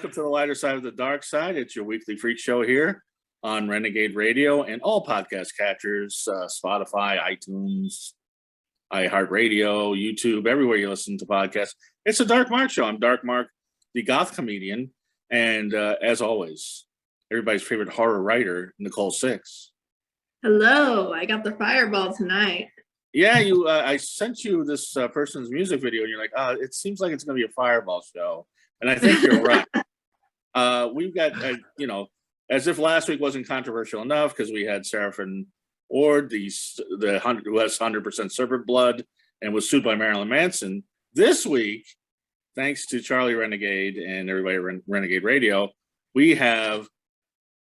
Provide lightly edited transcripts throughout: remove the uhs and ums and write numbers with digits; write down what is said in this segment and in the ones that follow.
Welcome to the lighter side of the dark side. It's your weekly freak show here on Renegade Radio and all podcast catchers, Spotify, iTunes, iHeartRadio, YouTube, everywhere you listen to podcasts. It's a Dark Mark show. I'm Dark Mark, the goth comedian. And as always, everybody's favorite horror writer, Nicole Six. Hello, I got the fireball tonight. Yeah, I sent you this person's music video, and you're like, it seems like it's going to be a fireball show. And I think you're right. We've got, as if last week wasn't controversial enough because we had Seraphin Ward, who has 100% serpent blood and was sued by Marilyn Manson. This week, thanks to Charlie Renegade and everybody at Renegade Radio, we have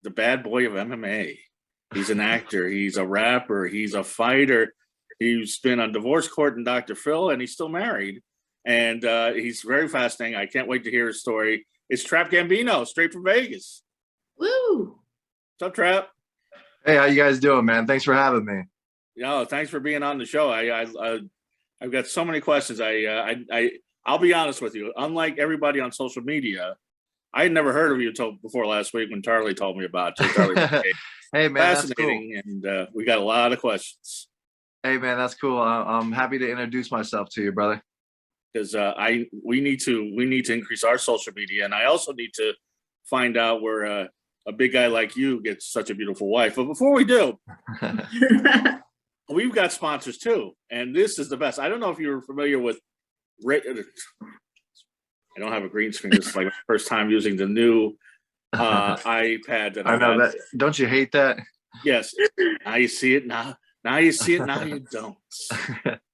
the bad boy of MMA. He's an actor. He's a rapper. He's a fighter. He's been on Divorce Court and Dr. Phil, and he's still married. And he's very fascinating. I can't wait to hear his story. It's Trap Gambino, straight from Vegas. Woo! What's up, Trap? Hey, how you guys doing, man? Thanks for having me. No, thanks for being on the show. I've got so many questions. I'll be honest with you. Unlike everybody on social media, I had never heard of you until before last week when Charlie told me about you. Hey, man, fascinating, that's cool. And we got a lot of questions. Hey, man, that's cool. I'm happy to introduce myself to you, brother. Because we need to increase our social media, and I also need to find out where a big guy like you gets such a beautiful wife. But before we do, we've got sponsors too, and this is the best. I don't know if you're familiar with. I don't have a green screen. This is like the first time using the new iPad. That I know that. Don't you hate that? Yes. Now you see it. Now you see it. Now you don't.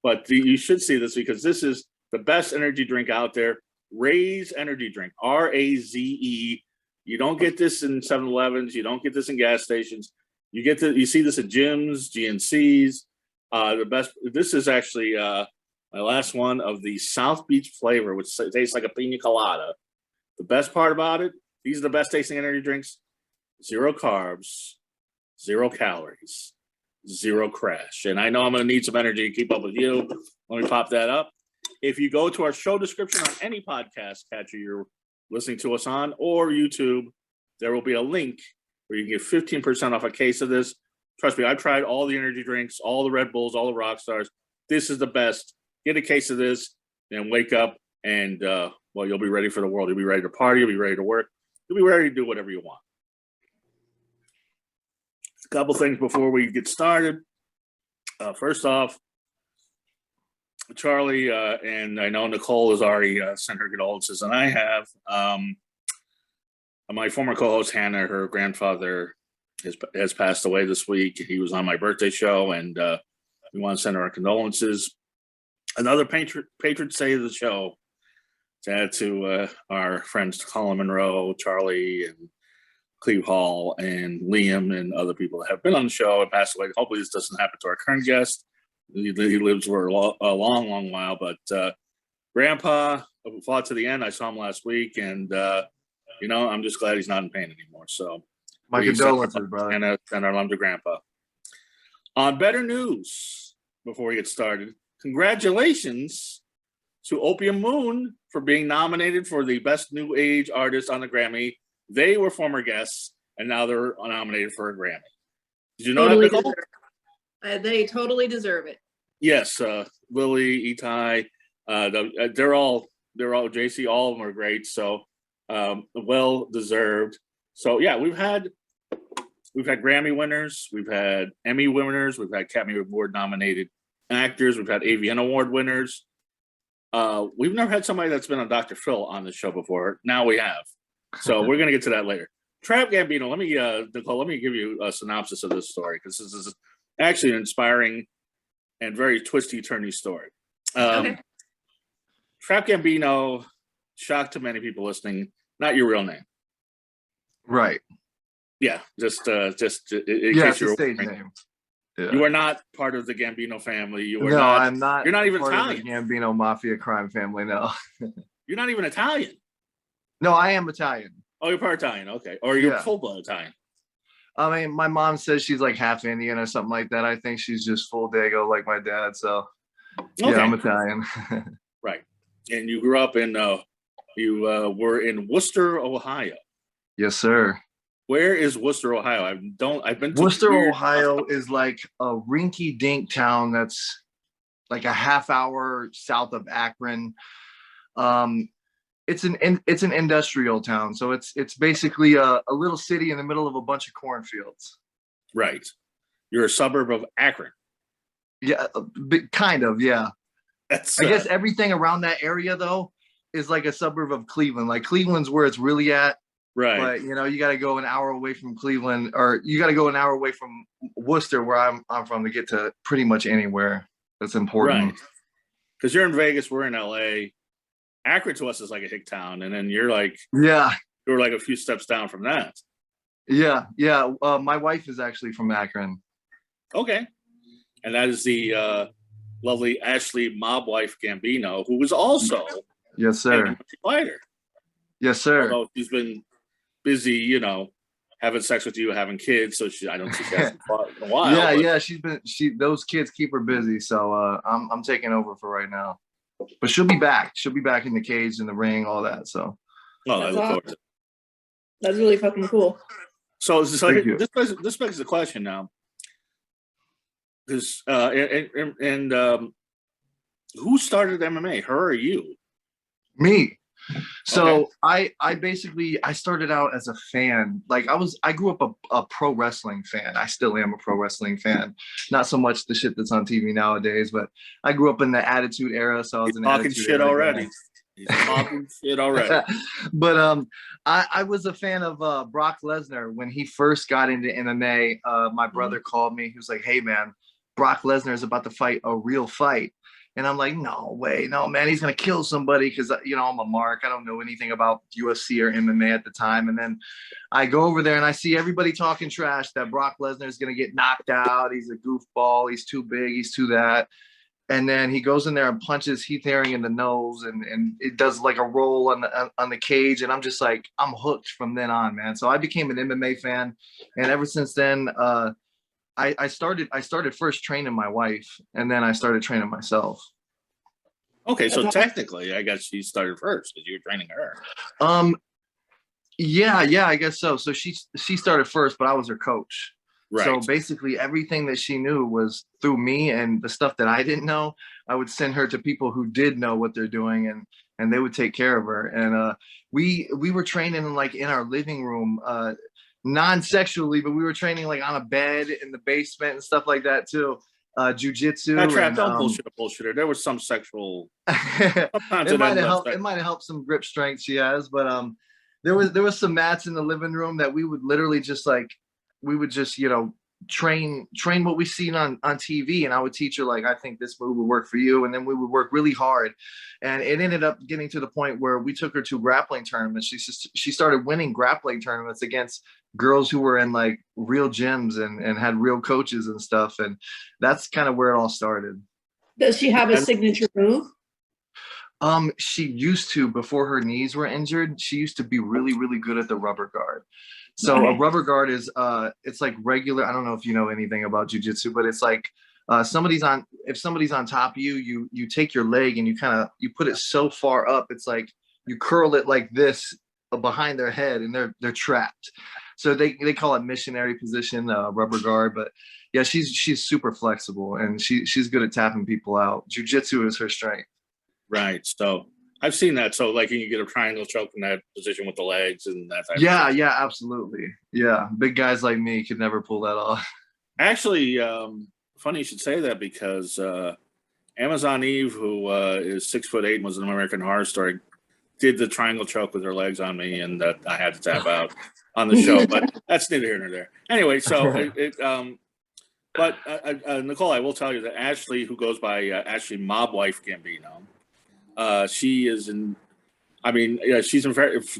But you should see this because this is the best energy drink out there. Rize energy drink. RAZE. You don't get this in 7-Elevens. You don't get this in gas stations. You see this at gyms, GNCs. The best. This is actually my last one of the South Beach flavor, which tastes like a pina colada. The best part about it, these are the best tasting energy drinks. 0 carbs, 0 calories, 0 crash. And I know I'm going to need some energy to keep up with you. Let me pop that up. If you go to our show description on any podcast catcher you're listening to us on or YouTube, there will be a link where you can get 15% off a case of this. Trust me, I've tried all the energy drinks, all the Red Bulls, all the rock stars. This is the best. Get a case of this and wake up and, you'll be ready for the world. You'll be ready to party. You'll be ready to work. You'll be ready to do whatever you want. A couple things before we get started. First off, Charlie and I know Nicole has already sent her condolences, and I have. My former co-host Hannah, her grandfather has passed away this week. He was on my birthday show, and we want to send her our condolences. Another patron saint of the show to add to our friends Colin Monroe, Charlie, and Cleve Hall, and Liam, and other people that have been on the show and passed away. Hopefully this doesn't happen to our current guest. He lives for a long while, but Grandpa fought to the end. I saw him last week, and I'm just glad he's not in pain anymore. So my condolences, brother. And send our love to Grandpa. On better news, before we get started, congratulations to Opium Moon for being nominated for the Best New Age Artist on the Grammy. They were former guests, and now they're nominated for a Grammy. Did you know that, Nicole? They totally deserve it. Yes, Lily, Itai, they're all JC. All of them are great. So well deserved. So yeah, we've had Grammy winners, we've had Emmy winners, we've had Academy Award nominated actors, we've had AVN Award winners. We've never had somebody that's been on Dr. Phil on the show before. Now we have. So we're gonna get to that later. Trap Gambino, Nicole, let me give you a synopsis of this story because this is actually an inspiring and very twisty-turny story. Okay. Trap Gambino, shock to many people listening, not your real name. Right. Yeah, just in case you're stage name. Yeah. You are not part of the Gambino family. I'm not. You're not even part Italian. Of the Gambino mafia crime family. No. You're not even Italian. No, I am Italian. Oh, you're part Italian. Okay, or you're full blood Italian. I mean, my mom says she's like half Indian or something like that. I think she's just full Dago like my dad. So yeah, I'm Italian. Right, and you grew up in You were in Worcester, Ohio. Yes, sir. Where is Worcester, Ohio? I've been to Worcester, weird- Ohio is like a rinky-dink town that's like a half hour south of Akron. It's an industrial town, so it's basically a little city in the middle of a bunch of cornfields. Right. You're a suburb of Akron. Yeah, kind of, yeah. That's I guess everything around that area though is like a suburb of Cleveland. Like Cleveland's where it's really at. right. But you know, you got to go an hour away from Cleveland, or you got to go an hour away from Worcester, where I'm from, to get to pretty much anywhere that's important. Right. Because you're in Vegas, we're in LA. Akron to us is like a hick town, and then you're like Yeah, a few steps down from that. yeah. My wife is actually from Akron. Okay. And that is the lovely Ashlee mob wife Gambino, who is also Yes, an sir. MMA fighter. Yes, sir. Although she's been busy, you know, having sex with you, having kids, so I don't think she hasn't fought in a while. Yeah, but- yeah. Those kids keep her busy, so I'm taking over for right now. But she'll be back. She'll be back in the cage, in the ring, all that. So. Oh, I That's look awesome. forward to it. That's really fucking cool. So Thank you. this begs the question now. Because who started MMA, her or you? Me. So Okay. I started out as a fan. Like I grew up a pro wrestling fan. I still am a pro wrestling fan. Not so much the shit that's on TV nowadays, but I grew up in the Attitude Era, so I was He's an talking Attitude shit Era already. guy. He's talking shit already. But I was a fan of Brock Lesnar when he first got into MMA. My brother called me. He was like, "Hey man, Brock Lesnar is about to fight a real fight." And I'm like, "No way, no man, he's gonna kill somebody," because you know I'm a mark. I don't know anything about UFC or MMA at the time. And then I go over there and I see everybody talking trash that Brock Lesnar is gonna get knocked out. He's a goofball. He's too big. He's too that. And then he goes in there and punches Heath Herring in the nose, and it does like a roll on the cage. And I'm just like, I'm hooked from then on, man. So I became an MMA fan, and ever since then, I started first training my wife, and then I started training myself. Okay, so technically, I guess she started first because you were training her. Yeah, I guess so. So she started first, but I was her coach. Right. So basically everything that she knew was through me, and the stuff that I didn't know, I would send her to people who did know what they're doing, and they would take care of her. And we were training like in our living room, non-sexually, but we were training like on a bed in the basement and stuff like that too. Jujitsu. Not trap, don't bullshit her. There was some sexual. Sometimes It might have helped. It might have helped some grip strength she has, but there was some mats in the living room that we would literally just you know, train what we seen on TV, and I would teach her like, I think this move would work for you, and then we would work really hard, and it ended up getting to the point where we took her to grappling tournaments. She started winning grappling tournaments against girls who were in like real gyms and had real coaches and stuff, and that's kind of where it all started. Does she have a signature move? She used to, before her knees were injured, she used to be really, really good at the rubber guard. So Okay. a rubber guard is it's like regular. I don't know if you know anything about jujitsu, but it's like if somebody's on top of you, you take your leg and you put it so far up, it's like you curl it like this behind their head, and they're trapped. So they call it missionary position, rubber guard. But yeah, she's super flexible, and she's good at tapping people out. Jujitsu is her strength. Right. So I've seen that. So like you get a triangle choke in that position with the legs and that type of Yeah, thing. yeah, absolutely. Yeah, big guys like me could never pull that off. Actually, funny you should say that because Amazon Eve, who is 6'8" and was an American Horror Story, did the triangle choke with her legs on me, and I had to tap out on the show. But that's neither here nor there. Anyway, so Nicole, I will tell you that Ashlee, who goes by Ashlee Mob Wife Gambino, she is in. I mean, yeah, she's in.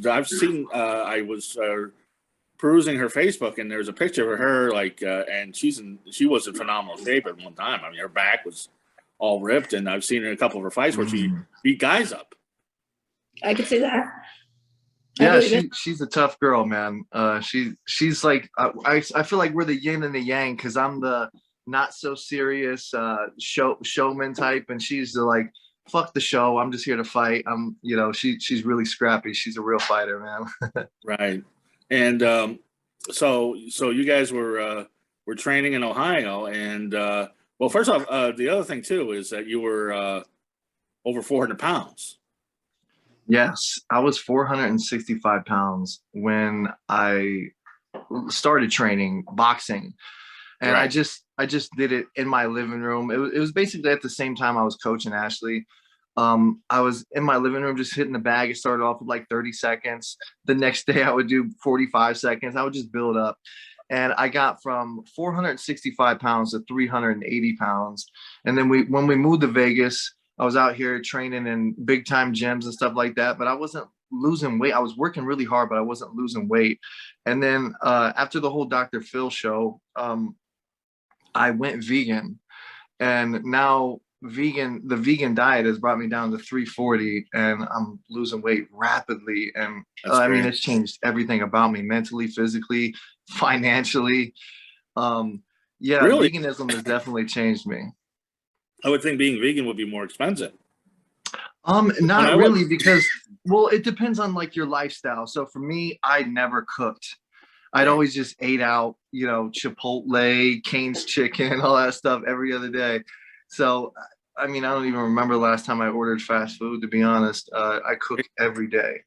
I've seen. I was perusing her Facebook, and there's a picture of her, like, and she was in phenomenal shape at one time. I mean, her back was all ripped, and I've seen her in a couple of her fights where she beat guys up. I could see that. Yeah, she's a tough girl, man. She's like I feel like we're the yin and the yang, because I'm the not so serious showman type, and she's the like fuck the show. I'm just here to fight. She's really scrappy. She's a real fighter, man. Right. And so you guys were training in Ohio, and well, first off, the other thing too is that you were over 400 pounds. Yes, I was 465 pounds when I started training boxing, and Right. I just did it in my living room. It was basically at the same time I was coaching Ashlee. I was in my living room just hitting the bag. It started off with like 30 seconds. The next day I would do 45 seconds. I would just build up. And I got from 465 pounds to 380 pounds. And then when we moved to Vegas, I was out here training in big time gyms and stuff like that, but I wasn't losing weight. I was working really hard, but I wasn't losing weight. And then after the whole Dr. Phil show, I went vegan, and now the vegan diet has brought me down to 340, and I'm losing weight rapidly. And I mean, it's changed everything about me, mentally, physically, financially. Really? Veganism has definitely changed me. I would think being vegan would be more expensive. Not really, because, well, it depends on like your lifestyle. So for me, I never cooked. I'd always just ate out, Chipotle, Cane's chicken, all that stuff every other day. So, I mean, I don't even remember the last time I ordered fast food, to be honest. I cook every day.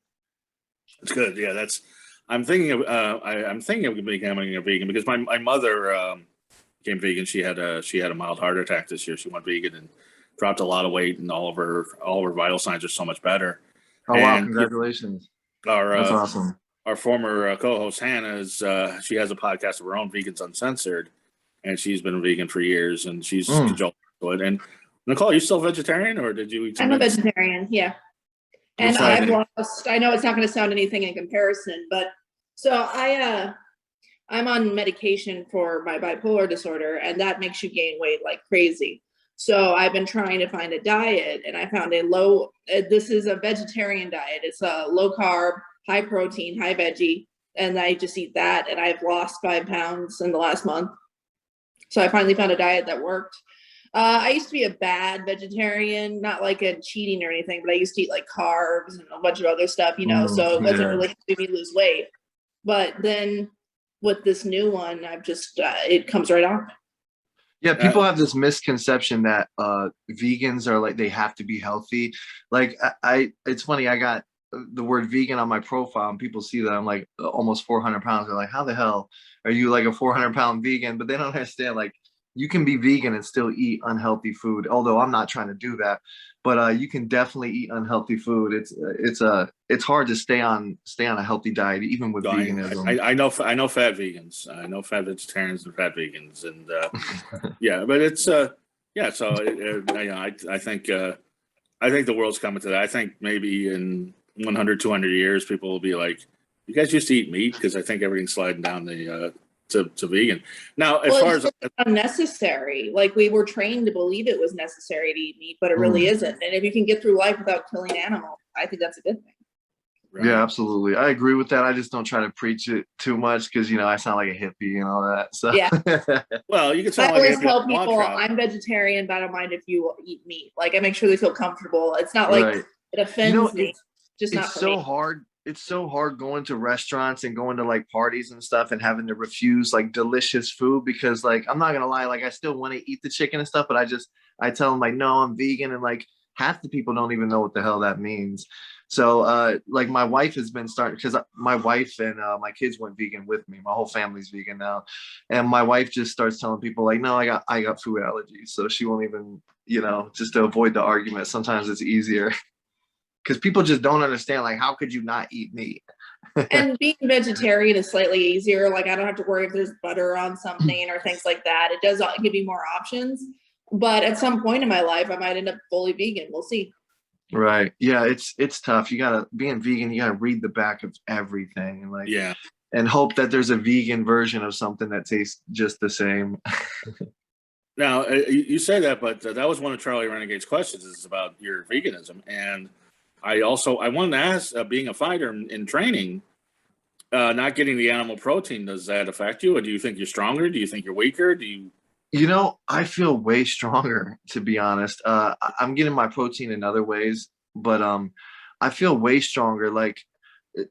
That's good. Yeah, I'm thinking of I'm thinking of becoming a vegan because my mother became vegan. She had a mild heart attack this year. She went vegan and dropped a lot of weight, and all of her vital signs are so much better. Oh, wow, congratulations. That's awesome. Our former co-host Hannah she has a podcast of her own, Vegans Uncensored, and she's been a vegan for years, and she's cajoled to it. And Nicole, are you still vegetarian, or did you eat? I'm a vegetarian, yeah. And I've lost. I know it's not going to sound anything in comparison, but so I'm on medication for my bipolar disorder, and that makes you gain weight like crazy. So I've been trying to find a diet, and I found this is a vegetarian diet. It's a low carb, high protein, high veggie, and I just eat that, and I've lost 5 pounds in the last month. So I finally found a diet that worked. I used to be a bad vegetarian, not like a cheating or anything, but I used to eat like carbs and a bunch of other stuff, so it wasn't really helping me lose weight. But then with this new one, I've just, it comes right off. Yeah, people have this misconception that vegans are like, they have to be healthy. Like it's funny, I got the word vegan on my profile, and people see that I'm like almost 400 pounds. They're like, how the hell are you like a 400-pound vegan? But they don't understand, like, you can be vegan and still eat unhealthy food. Although I'm not trying to do that, but you can definitely eat unhealthy food. It's hard to stay on a healthy diet, even with veganism. I know fat vegans. I know fat vegetarians and fat vegans, and yeah, but it's yeah. So I think the world's coming to that. I think maybe in 100, 200 years, people will be like, "You guys used to eat meat," because I think everything's sliding down the to vegan now. As far as unnecessary, like we were trained to believe it was necessary to eat meat, but it really isn't. And if you can get through life without killing animals, I think that's a good thing. Right. Yeah, absolutely. I agree with that. I just don't try to preach it too much because I sound like a hippie and all that. So yeah. Well, you can sound I always tell people I'm vegetarian, but I don't mind if you eat meat. Like I make sure they feel comfortable. It's not like it offends me. Just not for me. Hard. It's so hard going to restaurants and going to like parties and stuff and having to refuse like delicious food because like, I'm not going to lie, like I still want to eat the chicken and stuff, but I tell them like, no, I'm vegan. And like half the people don't even know what the hell that means. So like my wife has been starting because my wife and my kids went vegan with me. My whole family's vegan now. And my wife just starts telling people like, no, I got food allergies. So she won't even, just to avoid the argument. Sometimes it's easier. Because people just don't understand, like, how could you not eat meat? And being vegetarian is slightly easier. Like, I don't have to worry if there's butter on something or things like that. It does give you more options. But at some point in my life, I might end up fully vegan. We'll see. Right. Yeah, it's tough. Being vegan, you gotta read the back of everything and like and hope that there's a vegan version of something that tastes just the same. Now, you say that, but that was one of Charlie Renegade's questions is about your veganism. And I wanted to ask, being a fighter in training, not getting the animal protein, does that affect you? Or do you think you're stronger? Do you think you're weaker? You know, I feel way stronger, to be honest. I'm getting my protein in other ways, but I feel way stronger. Like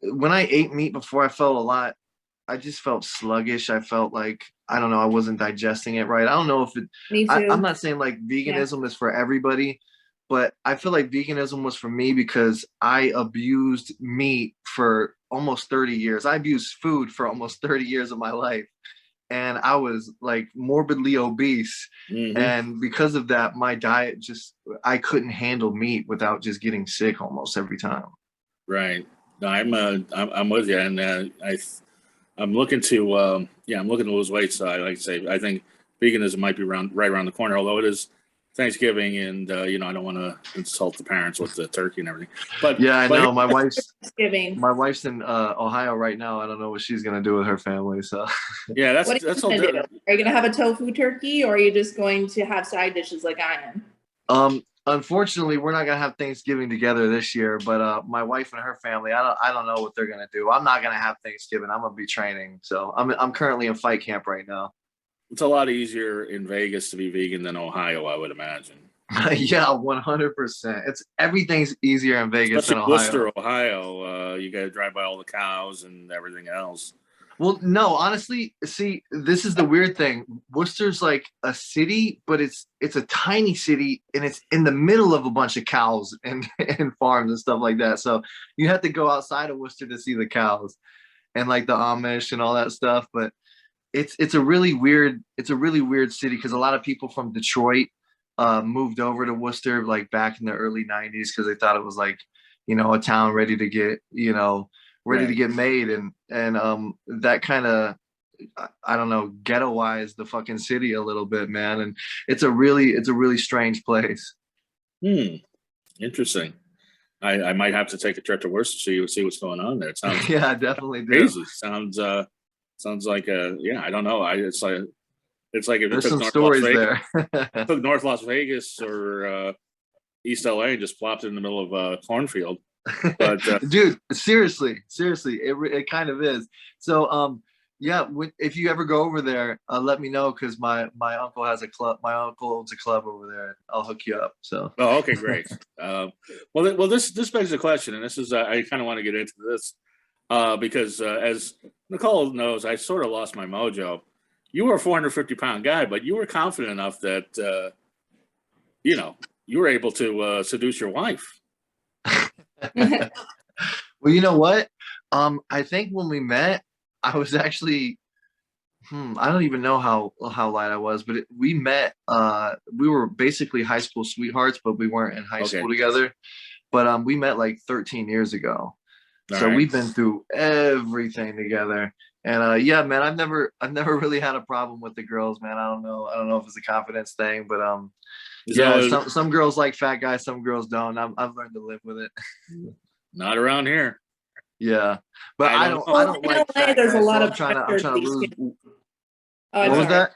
when I ate meat before, I felt a lot. I just felt sluggish. I felt like, I don't know, I wasn't digesting it right. I don't know if it, Me I'm too. not saying like Yeah. veganism is for everybody, but I feel like veganism was for me because I abused meat for almost 30 years. I abused food for almost 30 years of my life. And I was like morbidly obese. Hmm. And because of that, my diet just, I couldn't handle meat without just getting sick almost every time. Right. No, I'm with you, and I'm looking to I'm looking to lose weight. So I like to say I think veganism might be right around the corner. Although it is Thanksgiving, and I don't want to insult the parents with the turkey and everything. Yeah, I But know. Thanksgiving. My wife's in Ohio right now. I don't know what she's gonna do with her family. So yeah, What are that's you all. gonna do? Are you gonna have a tofu turkey, or are you just going to have side dishes like I am? unfortunately, we're not gonna have Thanksgiving together this year. But my wife and her family, I don't know what they're gonna do. I'm not gonna have Thanksgiving. I'm gonna be training. So I'm currently in fight camp right now. It's a lot easier in Vegas to be vegan than Ohio, I would imagine. Yeah, 100%. It's everything's easier in Vegas than Especially Ohio. Worcester, Ohio. You got to drive by all the cows and everything else. Well, no, honestly, see, this is the weird thing. Worcester's like a city, but it's a tiny city and it's in the middle of a bunch of cows and, and farms and stuff like that. So you have to go outside of Worcester to see the cows and like the Amish and all that stuff. But it's a really weird city because a lot of people from Detroit moved over to Worcester like back in the early 90s because they thought it was like, a town ready to get, ready to Right. get made and that kind of I don't know, ghettoized the fucking city a little bit, man. And it's a really strange place. Interesting. I might have to take a trip to Worcester so see what's going on there. It sounds Yeah, I definitely do. crazy. Sounds like I don't know. It's like if you There's took some North Las stories Vegas, there. took North Las Vegas or East LA and just plopped it in the middle of a cornfield. But Dude, seriously, it kind of is. So yeah, if you ever go over there, let me know because my uncle has a club. My uncle owns a club over there. I'll hook you up. So oh, okay, great. Well, this begs the question, and this is I kind of want to get into this because as Nicole knows, I sort of lost my mojo. You were a 450-pound guy, but you were confident enough that you were able to seduce your wife. well, you know what? I think when we met, I was actually I don't even know how light I was, but we met. We were basically high school sweethearts, but we weren't in high Okay. school together. But we met like 13 years ago, All so right. we've been through everything together. And yeah, man, I've never really had a problem with the girls, man. I don't know if it's a confidence thing, but yeah, some girls like fat guys, some girls don't. I've learned to live with it. Not around here. Yeah, but I I don't don't in like LA, fat there's a guys, lot so of I'm trying to pressure to be lose. skinny. Oh, What I'm was sorry. that?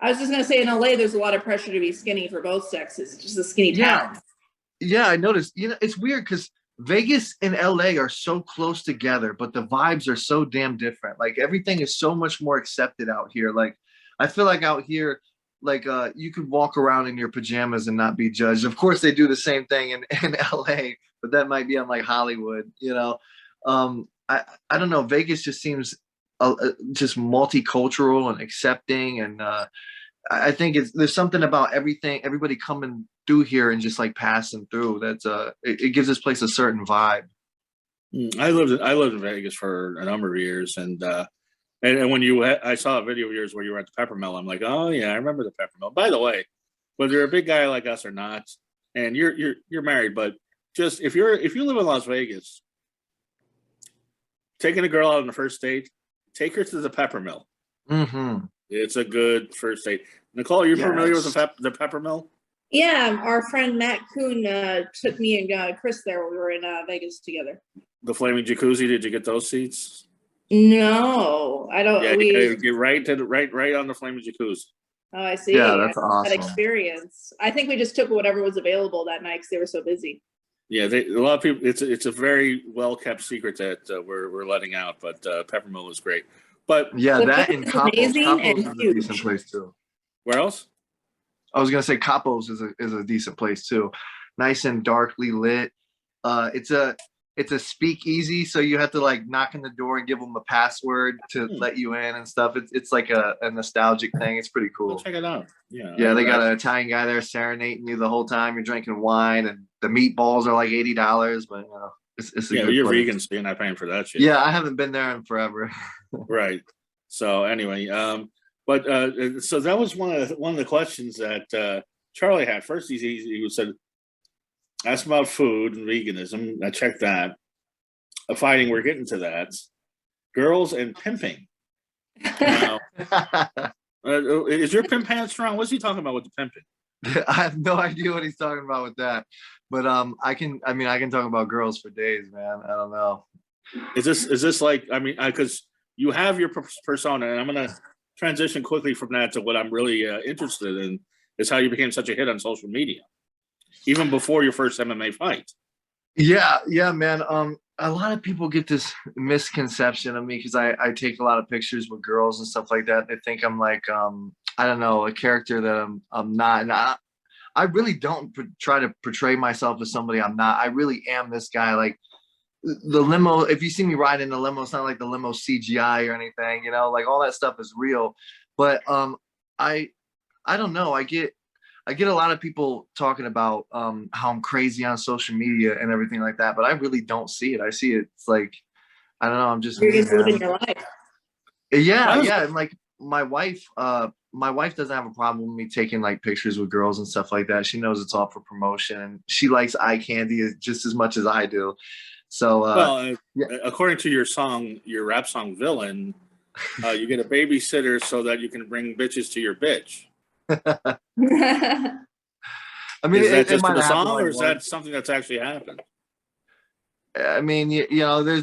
I was just gonna say in LA, there's a lot of pressure to be skinny for both sexes. It's just a skinny Yeah, town. yeah, I noticed. It's weird because Vegas and LA are so close together, but the vibes are so damn different. Like everything is so much more accepted out here. Like I feel like out here, like you could walk around in your pajamas and not be judged. Of course, they do the same thing in LA, but that might be on like Hollywood. I don't know. Vegas just seems just multicultural and accepting, and I think there's something about everybody coming through here and just like passing through. That's it gives this place a certain vibe. I lived in Vegas for a number of years, and when I saw a video of yours where you were at the Pepper Mill. I'm like, oh yeah, I remember the Pepper Mill. By the way, whether you're a big guy like us or not, and you're married, but just if you live in Las Vegas, taking a girl out on the first date, take her to the Pepper Mill. Mm-hmm. It's a good first date. Nicole, are you familiar with the Pepper Mill? Yeah, our friend Matt Kuhn took me and Chris there when we were in Vegas together. The flaming jacuzzi. Did you get those seats? No, I don't. Yeah, you get right on the flaming jacuzzi. Oh, I see. Yeah, that's That awesome. experience. I think we just took whatever was available that night because they were so busy. Yeah, a lot of people. It's a very well kept secret that we're letting out, but Peppermill is great. But yeah, The that food and is Capos. amazing Capos and is a huge. decent place too. Where else? I was gonna say Capos is a decent place too. Nice and darkly lit. It's a speakeasy, so you have to like knock on the door and give them a password to let you in and stuff. It's like a nostalgic thing. It's pretty I'll cool. check it out. Yeah. Yeah, they got an Italian guy there serenading you the whole time. You're drinking wine, and the meatballs are like $80, but it's a good you're place. vegan, so you're not paying for that shit. Yeah, I haven't been there in forever. Right. So anyway, but so that was one of the questions that Charlie had. First, he said, ask about food and veganism. I checked that. Fighting, we're getting to that. Girls and pimping. Now, is your pimp hand strong? What's he talking about with the pimping? I have no idea what he's talking about with that, but I can talk about girls for days, man. I don't know. Is this like, I mean, because you have your persona, and I'm gonna transition quickly from that to what I'm really interested in is how you became such a hit on social media, even before your first MMA fight. Yeah, man. A lot of people get this misconception of me because I take a lot of pictures with girls and stuff like that. They think I'm like, I don't know, a character that I'm not. And I really don't try to portray myself as somebody I'm not. I really am this guy. Like the limo, if you see me ride in the limo, it's not like the limo CGI or anything, like all that stuff is real. But I don't know. I get a lot of people talking about how I'm crazy on social media and everything like that, but I really don't see it. I see it's like, I don't know. I'm just, you're just living your life. Yeah. And like my wife doesn't have a problem with me taking like pictures with girls and stuff like that. She knows it's all for promotion, and she likes eye candy just as much as I do. So, according to your rap song Villain, you get a babysitter so that you can bring bitches to your bitch. I mean, is that just for the song, like or is that something that's actually happened? I mean,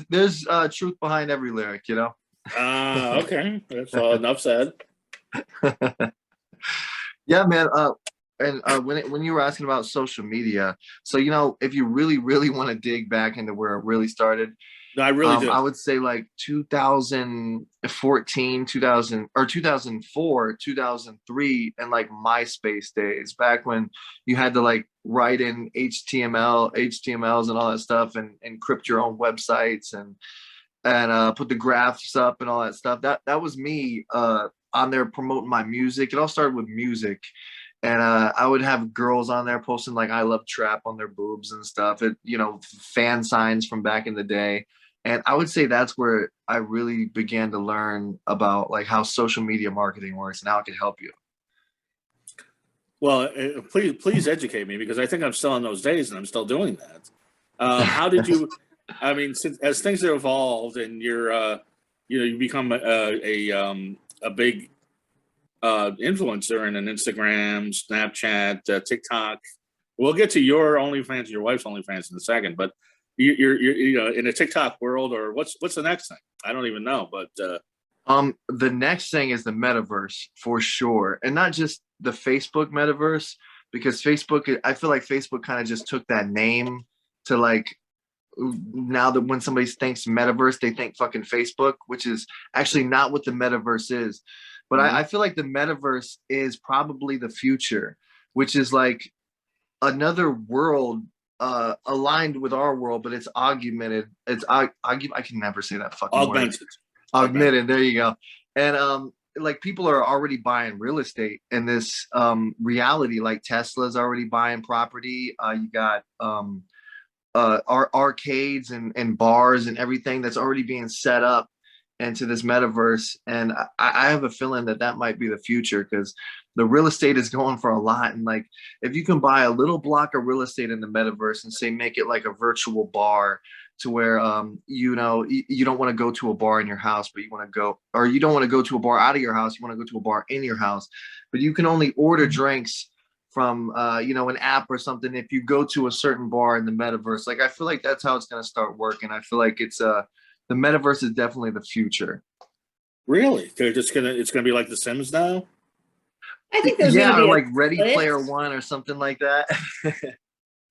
there's truth behind every lyric, Okay, that's all. Enough said. Yeah, man. And when you were asking about social media, so if you really, really want to dig back into where it really started, no, I really do. I would say like 2014, 2004, 2003, and like MySpace days, back when you had to like write in HTMLs and all that stuff, and encrypt your own websites and put the graphs up and all that stuff. That was me on there promoting my music. It all started with music. And I would have girls on there posting like "I love trap" on their boobs and stuff. Fan signs from back in the day. And I would say that's where I really began to learn about like how social media marketing works and how it can help you. Well, please educate me, because I think I'm still in those days and I'm still doing that. How did you? I mean, as things have evolved and you're, you become a big influencer in an Instagram, Snapchat, TikTok. We'll get to your OnlyFans, your wife's OnlyFans in a second, but you're in a TikTok world, or what's the next thing? I don't even know, but the next thing is the metaverse for sure, and not just the Facebook metaverse, because I feel like Facebook kind of just took that name to like, now that when somebody thinks metaverse, they think fucking Facebook, which is actually not what the metaverse is. But I feel like the metaverse is probably the future, which is like another world aligned with our world, but it's augmented. I can never say that fucking augmented. word. Augmented. There you go. And like people are already buying real estate in this reality. Like Tesla's already buying property. You got our arcades and bars and everything that's already being set up into this metaverse. And I have a feeling that might be the future, because the real estate is going for a lot. And like, if you can buy a little block of real estate in the metaverse and say, make it like a virtual bar, to where, you don't want to go to a bar in your house, but you want to go, or you don't want to go to a bar out of your house. You want to go to a bar in your house, but you can only order drinks from, an app or something if you go to a certain bar in the metaverse. Like, I feel like that's how it's going to start working. I feel like the metaverse is definitely the future. Really? It's gonna be like The Sims now? I think there's gonna be like Ready Player One or something like that.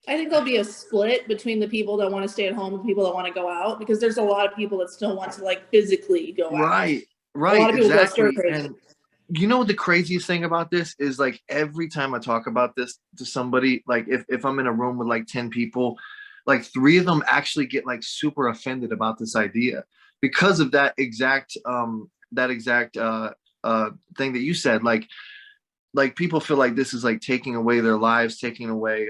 I think there'll be a split between the people that want to stay at home and people that want to go out, because there's a lot of people that still want to like physically go out. Right, a lot of people exactly. go stir crazy. you know, the craziest thing about this is, like, every time I talk about this to somebody, like if I'm in a room with like 10 people, like 3 of them actually get like super offended about this idea because of that exact thing that you said. Like people feel like this is like taking away their lives, taking away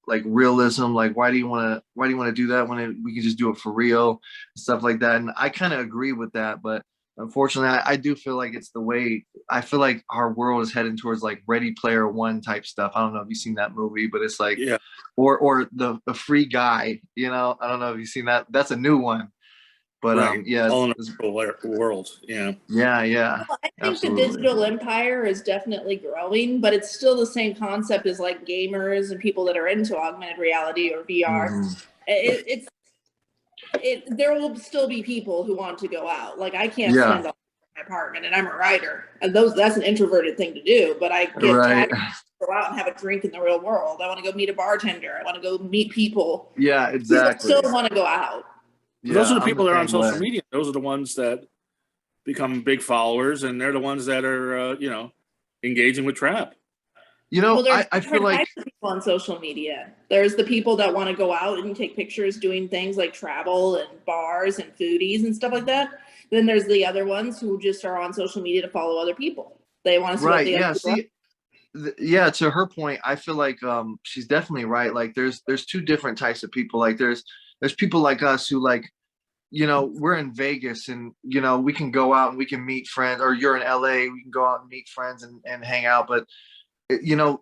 like realism. Like, why do you want to do that when we can just do it for real, stuff like that. And I kind of agree with that, but unfortunately, I do feel like it's the way. I feel like our world is heading towards like Ready Player One type stuff. I don't know if you've seen that movie, but it's like, Yeah. or the Free Guy. You know, I don't know if you've seen that. That's a new one. But Right. yeah, All in the world. Yeah. yeah, Well, I think the absolutely. digital empire is definitely growing, but it's still the same concept as like gamers and people that are into augmented reality or VR. It's there will still be people who want to go out. Like I can't Yeah, spend all my apartment, and I'm a writer, and that's an introverted thing to do. But I get right. tired to go out and have a drink in the real world. I want to go meet a bartender. I want to go meet people. Yeah, People exactly. still want to go out. Those Yeah, are the I'm the people that are on same social way. media. Those are the ones that become big followers, and they're the ones that are, engaging with trap. You Well, know, there's I feel different like, types of people on social media. There's the people that want to go out and take pictures doing things like travel and bars and foodies and stuff like that. Then there's the other ones who just are on social media to follow other people. They want to see what right. the other Yeah. people are. See, yeah, to her point, I feel like she's definitely right. Like there's 2 different types of people. Like there's people like us who, like, you know, we're in Vegas and, you know, we can go out and we can meet friends, or you're in LA, we can go out and meet friends and hang out. But you know,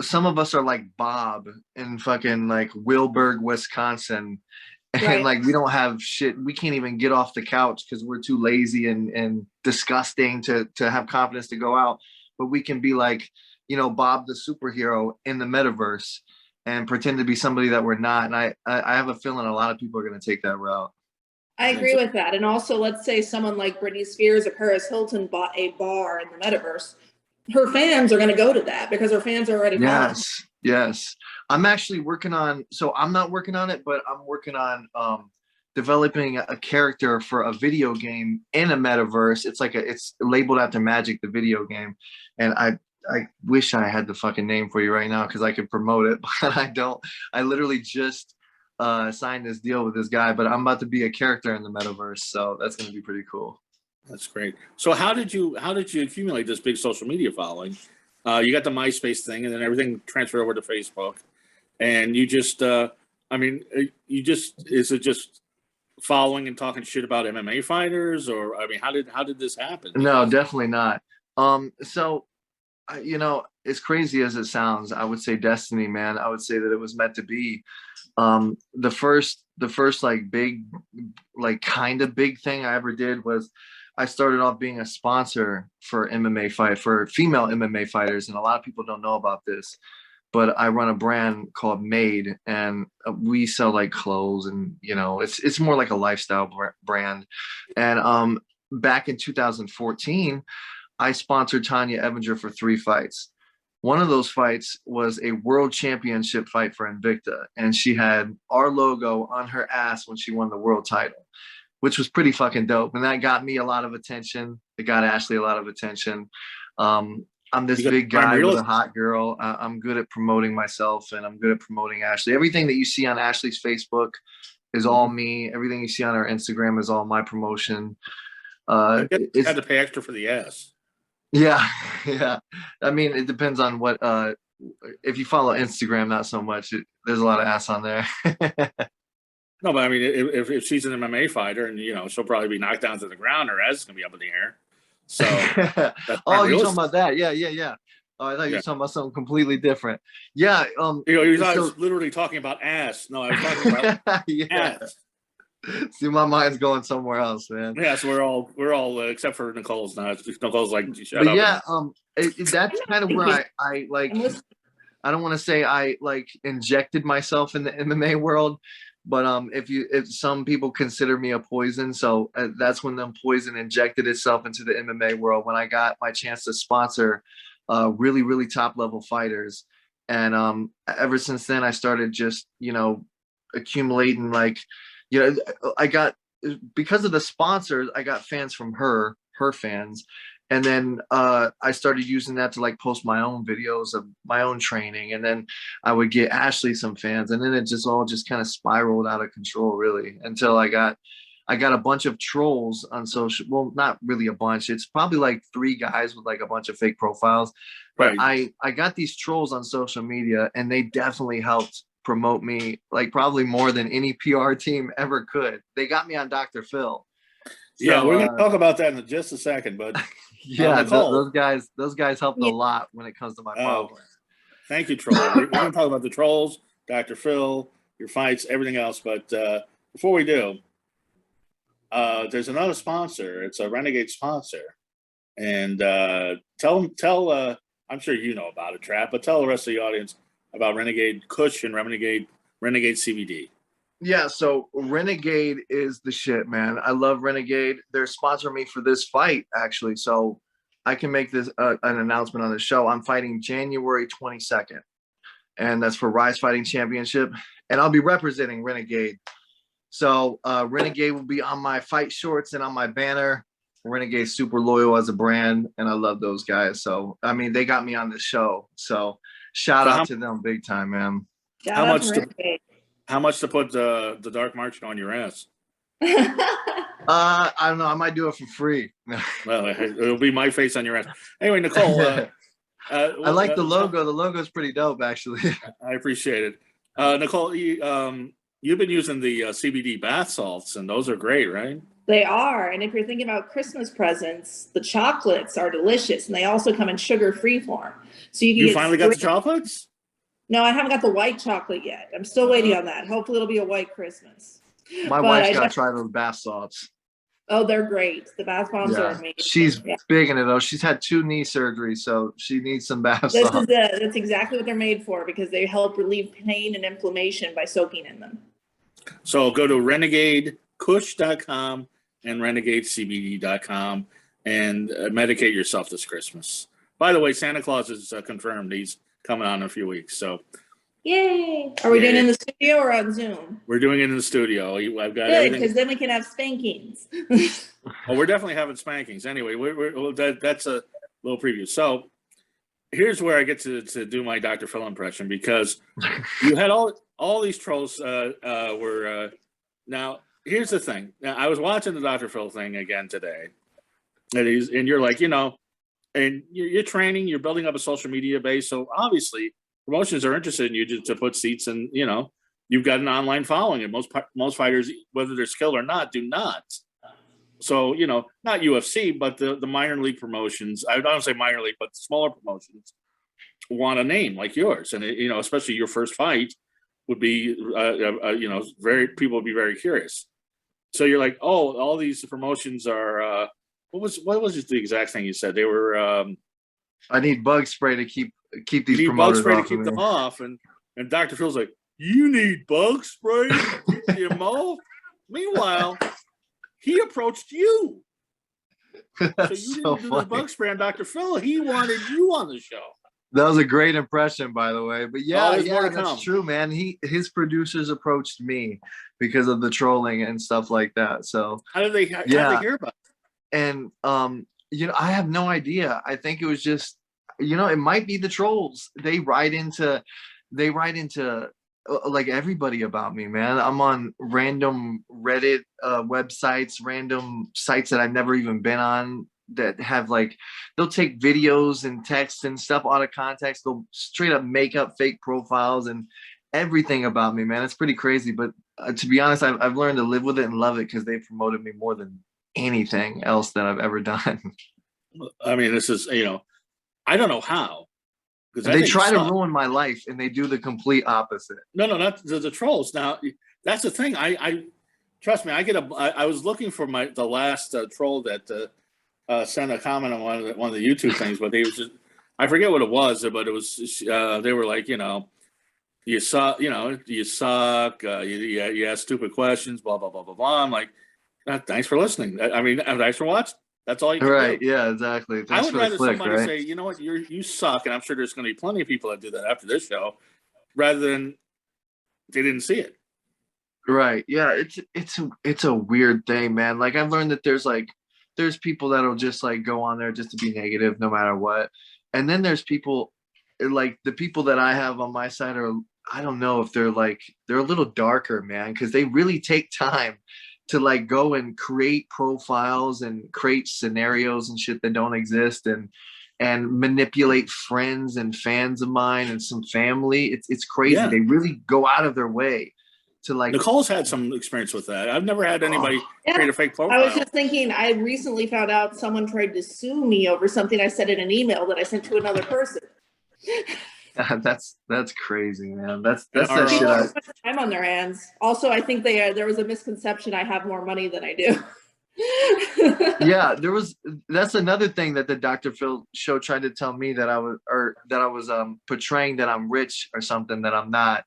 some of us are like Bob in fucking like Wilburg, Wisconsin, and Right. like we don't have shit. We can't even get off the couch because we're too lazy and disgusting to have confidence to go out. But we can be like, you know, Bob the superhero in the metaverse and pretend to be somebody that we're not. And I have a feeling a lot of people are going to take that route. I agree with that. And also, let's say someone like Britney Spears or Paris Hilton bought a bar in the metaverse. Her fans are going to go to that because her fans are already following. Yes. I'm actually working on, so I'm not working on it, but I'm working on developing a character for a video game in a metaverse. It's labeled after Magic, the video game. And I wish I had the fucking name for you right now because I could promote it, but I don't. I literally just signed this deal with this guy, but I'm about to be a character in the metaverse. So that's going to be pretty cool. That's great. So how did you accumulate this big social media following? You got the MySpace thing, and then everything transferred over to Facebook, and you just, is it just following and talking shit about MMA fighters, or I mean, how did this happen? No, definitely not. So you know, as crazy as it sounds, I would say destiny, man. I would say that it was meant to be. The first like big, like kind of big thing I ever did was I started off being a sponsor for for female MMA fighters, and a lot of people don't know about this, but I run a brand called Made, and we sell like clothes, and you know, it's more like a lifestyle brand. And back in 2014, I sponsored Tanya Evinger for 3 fights. One of those fights was a world championship fight for Invicta, and she had our logo on her ass when she won the world title, which was pretty fucking dope. And that got me a lot of attention. It got Ashlee a lot of attention. I'm this big guy with a hot girl. I'm good at promoting myself, and I'm good at promoting Ashlee. Everything that you see on Ashlee's Facebook is all me. Everything you see on her Instagram is all my promotion. I had to pay extra for the ass. Yeah. I mean, it depends on what. If you follow Instagram, not so much. There's a lot of ass on there. No, but I mean, if she's an MMA fighter, and you know, she'll probably be knocked down to the ground, her ass is gonna be up in the air. So, oh, you're talking about that? Yeah. Oh, I thought you were talking about something completely different. Yeah. You know, I was literally talking about ass. No, I was talking about ass. See, my mind's going somewhere else, man. Yeah, so we're all except for Nicole's now. Nicole's like, shut up. Yeah, that's kind of where I like. I don't want to say I like injected myself in the MMA world, but if some people consider me a poison, so that's when the poison injected itself into the MMA world when I got my chance to sponsor really, really top level fighters, and ever since then I started just, you know, accumulating, like, you know, I got, because of the sponsors, I got fans from her fans, And then I started using that to like post my own videos of my own training. And then I would get Ashlee some fans. And then it just all just kind of spiraled out of control, really, until I got a bunch of trolls on social. Well, not really a bunch. It's probably like 3 guys with like a bunch of fake profiles. But Right. I got these trolls on social media, and they definitely helped promote me, like probably more than any PR team ever could. They got me on Dr. Phil. Yeah, So we're going to talk about that in just a second, but yeah, Nicole. those guys helped a Yeah. lot when it comes to my Oh, following. thank you, troll. We're going to talk about the trolls, Dr. Phil, your fights, everything else. But before we do, there's another sponsor. It's a Renegade sponsor, and tell. I'm sure you know about it, Trap, but tell the rest of the audience about Renegade Kush and Renegade CBD. Yeah, so Renegade is the shit, man. I love Renegade. They're sponsoring me for this fight, actually. So I can make this an announcement on the show. I'm fighting January 22nd, and that's for RizeFC Fighting Championship. And I'll be representing Renegade. So Renegade will be on my fight shorts and on my banner. Renegade's super loyal as a brand, and I love those guys. So, I mean, they got me on the show. So shout out to them big time, man. Shout out to Renegade. How much to put the dark marching on your ass? I don't know. I might do it for free. Well, it'll be my face on your ass. Anyway, Nicole. I like the logo. The logo is pretty dope, actually. I appreciate it. Nicole, you've been using the CBD bath salts, and those are great, right? They are. And if you're thinking about Christmas presents, the chocolates are delicious, and they also come in sugar-free form. So you finally got the chocolates? No, I haven't got the white chocolate yet. I'm still waiting on that. Hopefully it'll be a white Christmas. My wife's got to try those bath salts. Oh, they're great. The bath bombs are amazing. She's big in it, though. She's had 2 knee surgeries, so she needs some bath salts. That's exactly what they're made for, because they help relieve pain and inflammation by soaking in them. So go to renegadekush.com and renegadecbd.com and medicate yourself this Christmas. By the way, Santa Claus is confirmed. He's coming on in a few weeks. So, yay! Are we doing it in the studio or on Zoom? We're doing it in the studio. I've got good, because then we can have spankings. Well, we're definitely having spankings. Anyway, that's a little preview. So here's where I get to do my Dr. Phil impression, because you had all these trolls were now. Here's the thing. Now, I was watching the Dr. Phil thing again today, and you're like, and you're training, you're building up a social media base. So obviously promotions are interested in you to put seats, and you've got an online following, and most fighters, whether they're skilled or not, do not. So, not UFC, but the minor league promotions, I don't say minor league, but smaller promotions want a name like yours. And, especially your first fight would be, people would be very curious. So you're like, oh, all these promotions are, what was the exact thing you said? They were, I need bug spray to keep these you need promoters bug spray off to keep of them me. off. And Dr. Phil's like, you need bug spray to keep them off? Meanwhile, he approached you. So you didn't do the bug spray on Dr. Phil. He wanted you on the show. That was a great impression, by the way. But more to that's come. true, man. His producers approached me because of the trolling and stuff like that. So how did they hear about it? And I have no idea. I think it was just, it might be the trolls. They write into like everybody about me, man. I'm on random Reddit websites, random sites that I've never even been on, that have they'll take videos and texts and stuff out of context. They'll straight up make up fake profiles and everything about me, man. It's pretty crazy. But to be honest, I've learned to live with it and love it, because they promoted me more than anything else that I've ever done. I mean, this is, I don't know how. They try to ruin my life, and they do the complete opposite. No, not the trolls. Now, that's the thing. I trust me. I was looking for the last troll that sent a comment on one of the YouTube things, but they was just, I forget what it was, but it was they were like, you suck, you suck, you ask stupid questions, blah blah blah blah blah. I'm like, thanks for listening. I mean, thanks for watching. That's all you can do. Yeah, exactly. I would rather somebody say, you know what, you suck, and I'm sure there's going to be plenty of people that do that after this show, rather than they didn't see it. Right. Yeah, it's a weird thing, man. Like, I've learned that there's there's people that'll just like go on there just to be negative no matter what. And then there's people like the people that I have on my side are, I don't know if they're a little darker, man, because they really take time to like go and create profiles and create scenarios and shit that don't exist, and manipulate friends and fans of mine and some family. It's crazy. Yeah. They really go out of their way to like. Nicole's had some experience with that. I've never had anybody create a fake profile. I was just thinking, I recently found out someone tried to sue me over something I said in an email that I sent to another person. That's crazy, man. That's And that shit. People have so much time on their hands. Also, I think there was a misconception I have more money than I do. Yeah, that's another thing that the Dr. Phil show tried to tell me, that I was portraying that I'm rich or something that I'm not.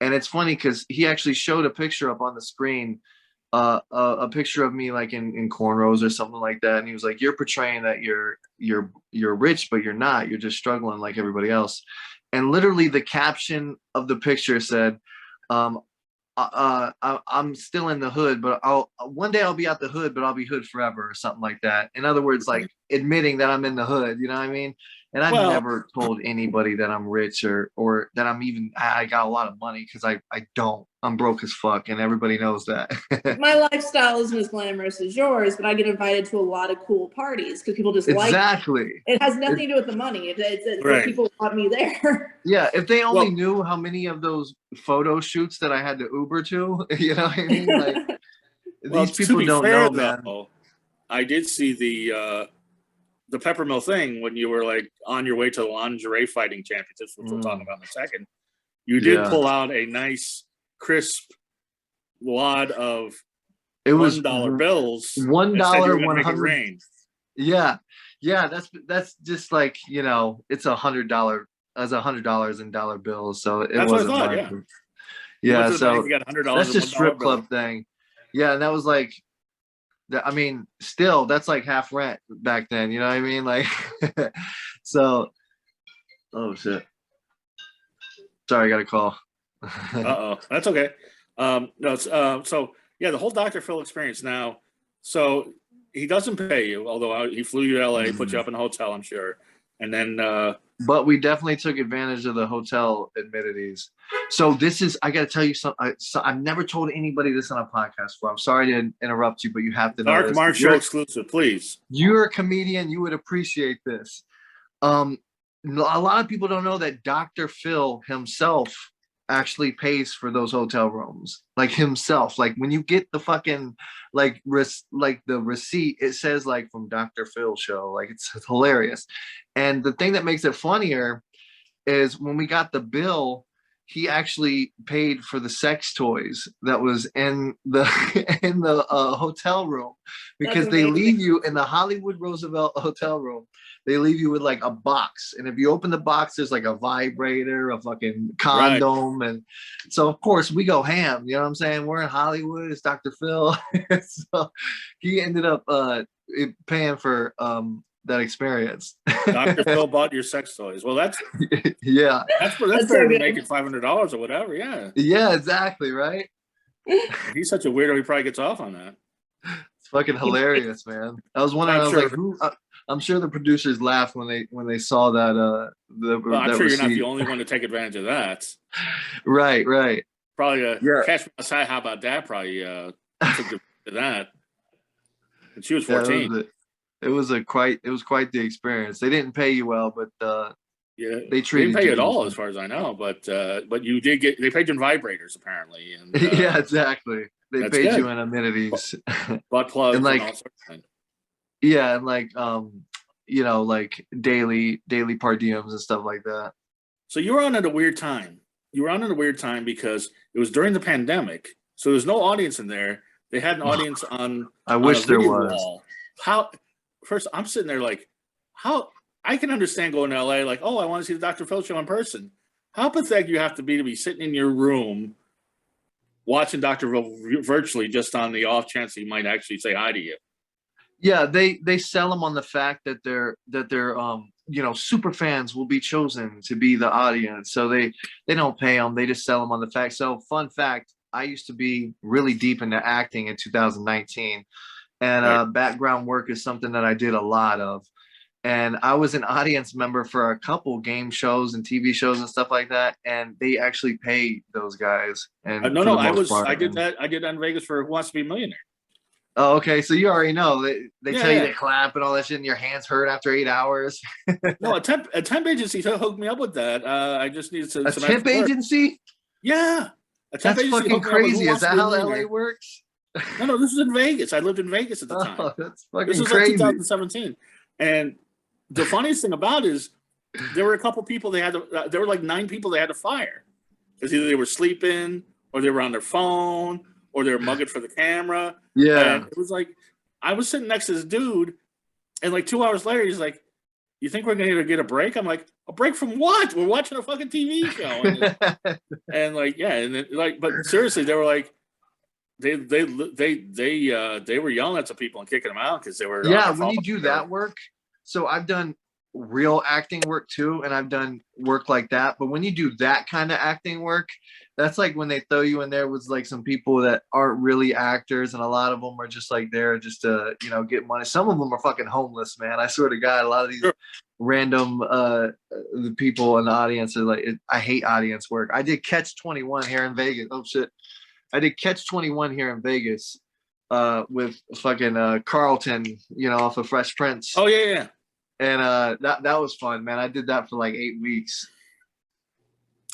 And it's funny because he actually showed a picture up on the screen, a picture of me like in cornrows or something like that, and he was like, "You're portraying that you're rich, but you're not. You're just struggling like everybody else." And literally, the caption of the picture said, "I'm still in the hood, but one day I'll be out the hood, but I'll be hood forever," or something like that. In other words, like admitting that I'm in the hood. You know what I mean? And I've never told anybody that I'm rich or that I got a lot of money, because I don't. I'm broke as fuck, and everybody knows that. My lifestyle isn't as glamorous as yours, but I get invited to a lot of cool parties because people just exactly. like it. It has nothing to do with the money. It's Right. People want me there. Yeah, if they only knew how many of those photo shoots that I had to Uber to, you know what I mean? Like, these people don't know, man. Though, I did see the Peppermill thing when you were like on your way to the Lingerie Fighting Championships, which we'll talk about in a second. You did pull out a nice, crisp wad of $1 bills. $1, 100. Yeah, that's just like, you know, it's $100 as $100 in dollar bills. So it wasn't what I like, thought, yeah. So you got $100 that's just strip club thing. Yeah, and that was like, I mean, still, that's like half rent back then. You know what I mean? Like, so, oh shit. Sorry, I got a call. That's okay. No, so yeah, the whole Dr. Phil experience now. So he doesn't pay you, although he flew you to LA, put you up in a hotel, I'm sure, and then. But we definitely took advantage of the hotel amenities. So this is, I got to tell you something. I've never told anybody this on a podcast before. I'm sorry to interrupt you, but you have to know Dark this. Mark Show exclusive, please. You're a comedian. You would appreciate this. A lot of people don't know that Dr. Phil himself actually pays for those hotel rooms, like himself. Like when you get the fucking like the receipt, it says like from Dr. Phil show. Like it's hilarious. And the thing that makes it funnier is when we got the bill, he actually paid for the sex toys that was in the hotel room, because they leave you in the Hollywood Roosevelt hotel room. They leave you with like a box, and if you open the box, there's like a vibrator, a fucking condom, and so of course we go ham. You know what I'm saying? We're in Hollywood. It's Dr. Phil, so he ended up paying for that experience. Dr. Phil bought your sex toys. Well, that's yeah. That's better than making $500 or whatever. Yeah. Yeah, exactly. Right. He's such a weirdo. He probably gets off on that. It's fucking hilarious, man. I was wondering. I was like, who? I'm sure the producers laughed when they saw that. I'm sure you're not the only one to take advantage of that. Right. Probably Cash Masai. How about that? Probably took advantage of that. And she was 14. Yeah, it was quite the experience. They didn't pay you well, but they treated didn't pay you at all, as far as I know. But you did get. They paid you in vibrators apparently. And yeah, exactly. They paid you in amenities, butt plugs, and like all sorts of things. Yeah, and like you know, like daily per diems and stuff like that. So you were on at a weird time. Because it was during the pandemic, so there's no audience in there. They had an audience on. I wish there was. Wall. First, I'm sitting there like, how I can understand going to LA, like, oh, I want to see the Dr. Phil show in person. How pathetic you have to be sitting in your room watching Dr. Phil virtually, just on the off chance he might actually say hi to you. Yeah, they sell them on the fact that they're you know, super fans will be chosen to be the audience. So they don't pay them. They just sell them on the fact. So fun fact, I used to be really deep into acting in 2019. And background work is something that I did a lot of. And I was an audience member for a couple game shows and TV shows and stuff like that. And they actually pay those guys. And No, I did that in Vegas for Who Wants to Be a Millionaire. Oh, okay. So you already know they tell you Yeah. to clap and all that shit, and your hands hurt after 8 hours. No, a temp agency hooked me up with that. I just needed some temp agency? Yeah. A temp That's agency fucking hooked me up with Who crazy. Is Wants to that Be a how LA Millionaire. works? No, this was in Vegas. I lived in Vegas at the time. Oh, that's fucking This was crazy. like 2017. And the funniest thing about it is there were a couple people there were like 9 people they had to fire. Because either they were sleeping or they were on their phone or they were mugging for the camera. Yeah. And it was like, I was sitting next to this dude, and like 2 hours later, he's like, "You think we're going to get a break?" I'm like, "A break from what? We're watching a fucking TV show." And like, yeah, and it, like, but seriously, they were like, they were yelling at some people and kicking them out because they were. Yeah, when you do that work, so I've done real acting work too, and I've done work like that. But when you do that kind of acting work, that's like when they throw you in there with like some people that aren't really actors, and a lot of them are just like there just to, you know, get money. Some of them are fucking homeless, man. I swear to God, a lot of these random the people in the audience are like, I hate audience work. I did Catch 21 here in Vegas. Oh shit, I did Catch 21 here in Vegas with fucking Carlton, you know, off of Fresh Prince. Oh yeah. And that was fun, man. I did that for like 8 weeks.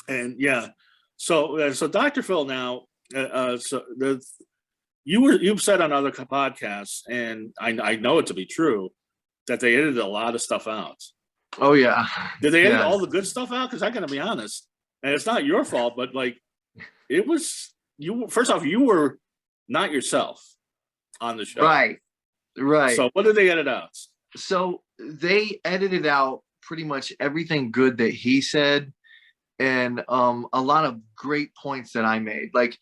And yeah, so Dr. Phil now, you've said on other podcasts, and I know it to be true, that they edited a lot of stuff out. Oh yeah. Did they edit all the good stuff out? Because I gotta be honest, and it's not your fault, but like, it was you. First off, you were not yourself on the show, right? So what did they edit out? So they edited out pretty much everything good that he said, and a lot of great points that I made. Like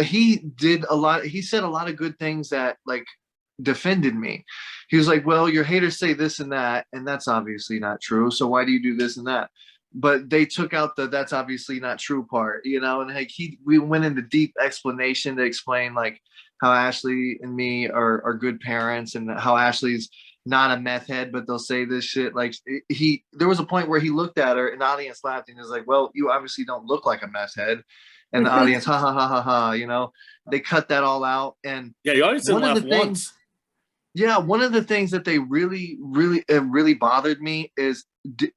he said a lot of good things that like defended me. He was like, well, your haters say this and that, and that's obviously not true, so why do you do this and that? But they took out the that's obviously not true part, you know. And like we went into deep explanation to explain like how Ashlee and me are good parents, and how Ashlee's not a meth head, but they'll say this shit. Like there was a point where he looked at her and the audience laughed, and he was like, well, you obviously don't look like a meth head. And the audience, ha ha ha ha ha, you know, they cut that all out. And yeah, the audience didn't laugh once. Yeah, one of the things that they really bothered me is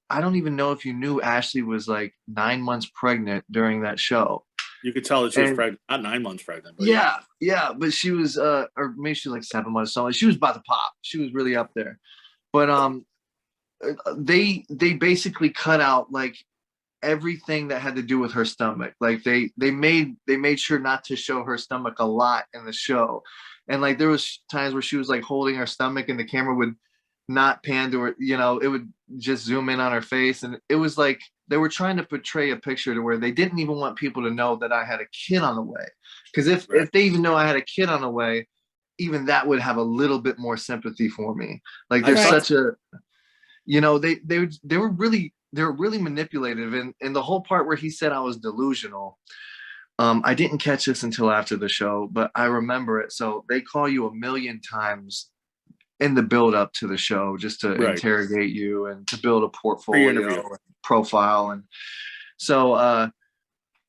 I don't even know if you knew Ashlee was like 9 months pregnant during that show. You could tell that she was pregnant, not 9 months pregnant. But yeah, but she was, or maybe she was like 7 months or something. She was about to pop. She was really up there. But they basically cut out like everything that had to do with her stomach. Like they made sure not to show her stomach a lot in the show. And like there was times where she was like holding her stomach and the camera would not pan to her, you know, it would just zoom in on her face. And it was like they were trying to portray a picture to where they didn't even want people to know that I had a kid on the way. Because if they even know I had a kid on the way, even that would have a little bit more sympathy for me. Like there's such a, you know, they were really manipulative. And the whole part where he said I was delusional, I didn't catch this until after the show, but I remember it. So they call you a million times in the build up to the show just to interrogate you and to build a portfolio and profile. And so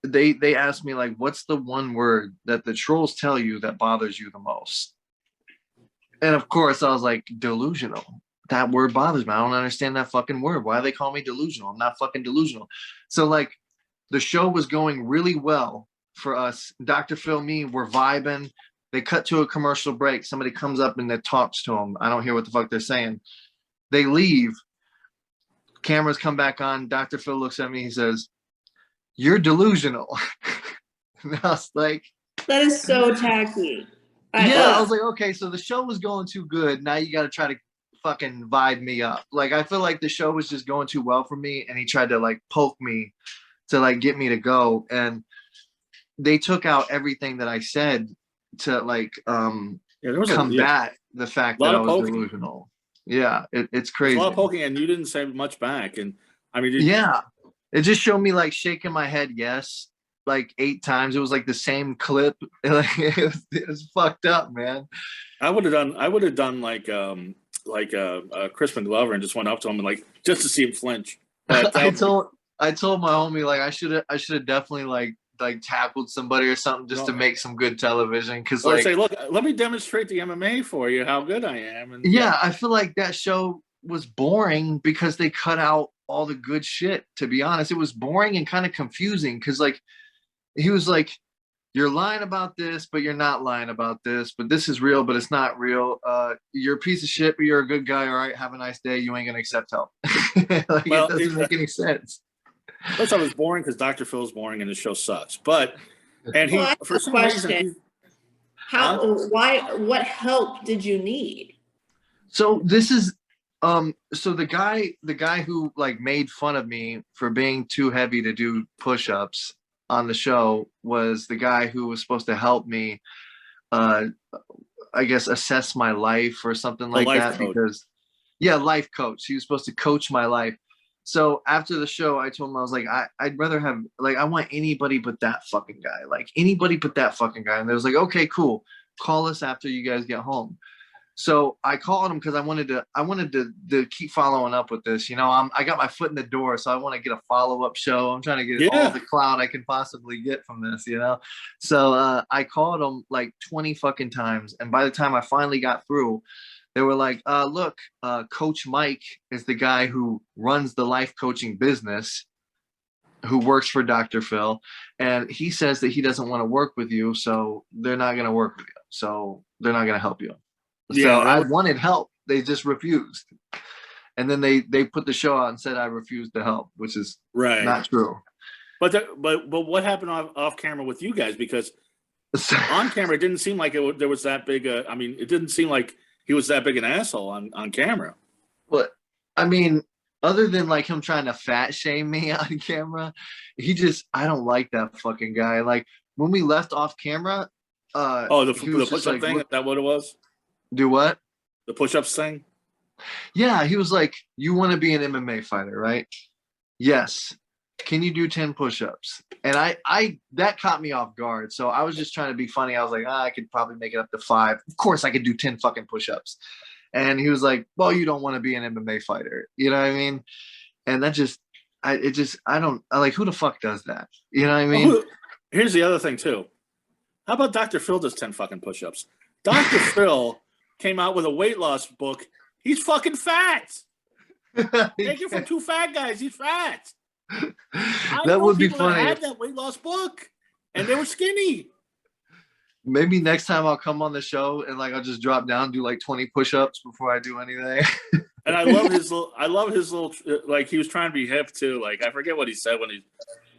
they asked me like, what's the one word that the trolls tell you that bothers you the most? And of course I was like, delusional. That word bothers me. I don't understand that fucking word. Why do they call me delusional? I'm not fucking delusional. So like the show was going really well for us. Dr. Phil, me, we're vibing. They cut to a commercial break. Somebody comes up and they talks to them. I don't hear what the fuck they're saying. They leave. Cameras come back on. Dr. Phil looks at me. He says, "You're delusional." And I was like, that is so tacky. I was like, okay, so the show was going too good. Now you got to try to fucking vibe me up. Like, I feel like the show was just going too well for me. And he tried to like poke me to like get me to go. And they took out everything that I said to like combat the fact that I was delusional. Yeah, it's crazy. A lot of poking, and you didn't say much back. And I mean, it just showed me like shaking my head yes, like 8 times. It was like the same clip. It was fucked up, man. I would have done like Crispin Glover and just went up to him and like just to see him flinch. But I told my homie like I should have definitely like tackled somebody or something just to make some good television. Cause or like say, look, let me demonstrate the MMA for you, how good I am. And yeah, I feel like that show was boring because they cut out all the good shit. To be honest, it was boring and kind of confusing because like he was like, you're lying about this, but you're not lying about this. But this is real, but it's not real. You're a piece of shit, but you're a good guy. All right, have a nice day. You ain't gonna accept help. Like, well, it doesn't make any sense. First, I was boring because Dr. Phil's boring and the show sucks. But and he for some reason, what help did you need? So this is so the guy who like made fun of me for being too heavy to do push-ups on the show was the guy who was supposed to help me I guess assess my life or something like that coach. Because life coach. He was supposed to coach my life. So after the show, I told him, I was like, I'd rather have, like, I want anybody but that fucking guy. Like, anybody but that fucking guy. And they was like, okay, cool. Call us after you guys get home. So I called him because I wanted to keep following up with this. You know, I got my foot in the door, so I want to get a follow-up show. I'm trying to get all the clout I can possibly get from this, you know? So I called him like 20 fucking times. And by the time I finally got through, they were like, look, Coach Mike is the guy who runs the life coaching business, who works for Dr. Phil. And he says that he doesn't want to work with you. So they're not going to work with you. So they're not going to help you. So I wanted help. They just refused. And then they put the show out and said I refused to help, which is not true. But what happened off camera with you guys? Because on camera, it didn't seem like there was that big. I mean, it didn't seem like he was that big an asshole on camera. But I mean, other than like him trying to fat shame me on camera, I don't like that fucking guy. Like when we left off camera. The push-up thing? Is that what it was? Do what? The push-ups thing? Yeah, he was like, you want to be an MMA fighter, right? Yes. Can you do 10 push-ups? And I that caught me off guard. So I was just trying to be funny. I was like, I could probably make it up to 5. Of course I could do 10 fucking push-ups. And he was like, well, you don't want to be an MMA fighter. You know what I mean? And that I don't like, who the fuck does that? You know what I mean? Well, here's the other thing too. How about Dr. Phil does 10 fucking push-ups? Dr. Phil came out with a weight loss book. He's fucking fat. Take it from 2 fat guys. He's fat. That would be funny. I had that weight loss book, and they were skinny. Maybe next time I'll come on the show and like I'll just drop down and do like 20 push-ups before I do anything. And I love his little like he was trying to be hip too. Like I forget what he said when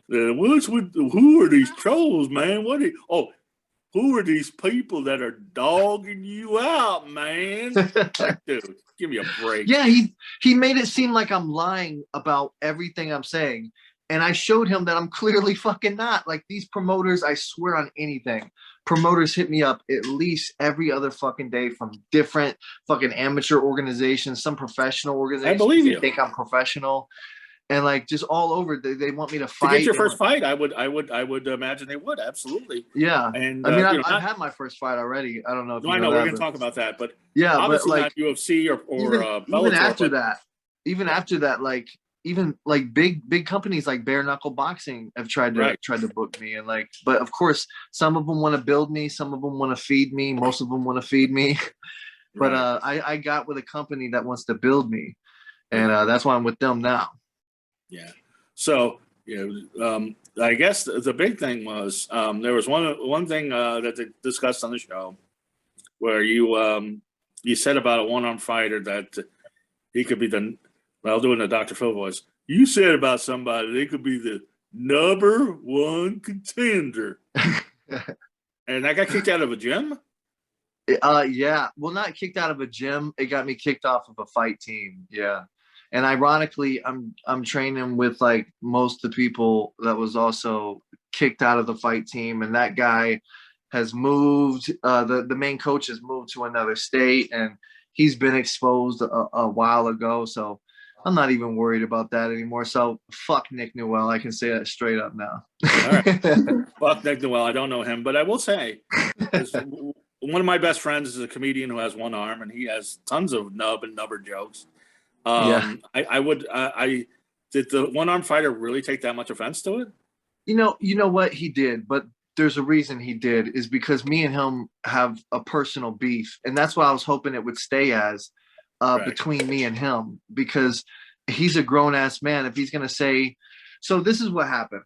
who are these trolls, man? Who are these people that are dogging you out, man? Like, dude, give me a break. Yeah, he made it seem like I'm lying about everything I'm saying. And I showed him that I'm clearly fucking not. Like these promoters, I swear on anything. Promoters hit me up at least every other fucking day from different fucking amateur organizations, some professional organizations. I believe you. They think I'm professional. And like just all over, they want me to fight. To get your first fight, I would imagine they would, absolutely. Yeah, and I mean, I've had my first fight already. I don't know if you know I know that, we're gonna talk about that, but yeah, obviously but like not UFC or even after that, like even like big companies like bare knuckle boxing have tried to book me, and like, but of course, some of them want to build me, some of them want to feed me, most of them want to feed me, but I got with a company that wants to build me, and that's why I'm with them now. Yeah. So, I guess the big thing was there was one thing that they discussed on the show where you said about a one-arm fighter that he could be doing the Dr. Phil voice. You said about somebody they could be the number 1 contender, and I got kicked out of a gym. Yeah. Well, not kicked out of a gym. It got me kicked off of a fight team. Yeah. And ironically, I'm training with like most of the people that was also kicked out of the fight team, and that guy has moved. The main coach has moved to another state, and he's been exposed a while ago. So I'm not even worried about that anymore. So fuck Nick Newell. I can say that straight up now. All right. Fuck Nick Noel. I don't know him, but I will say, one of my best friends is a comedian who has one arm, and he has tons of nub and nubber jokes. Yeah. I did the one arm fighter really take that much offense to it? You know what he did, but there's a reason he did, is because me and him have a personal beef, and that's why I was hoping it would stay as Right. between me and him, because he's a grown ass man. If he's gonna say, so this is what happened.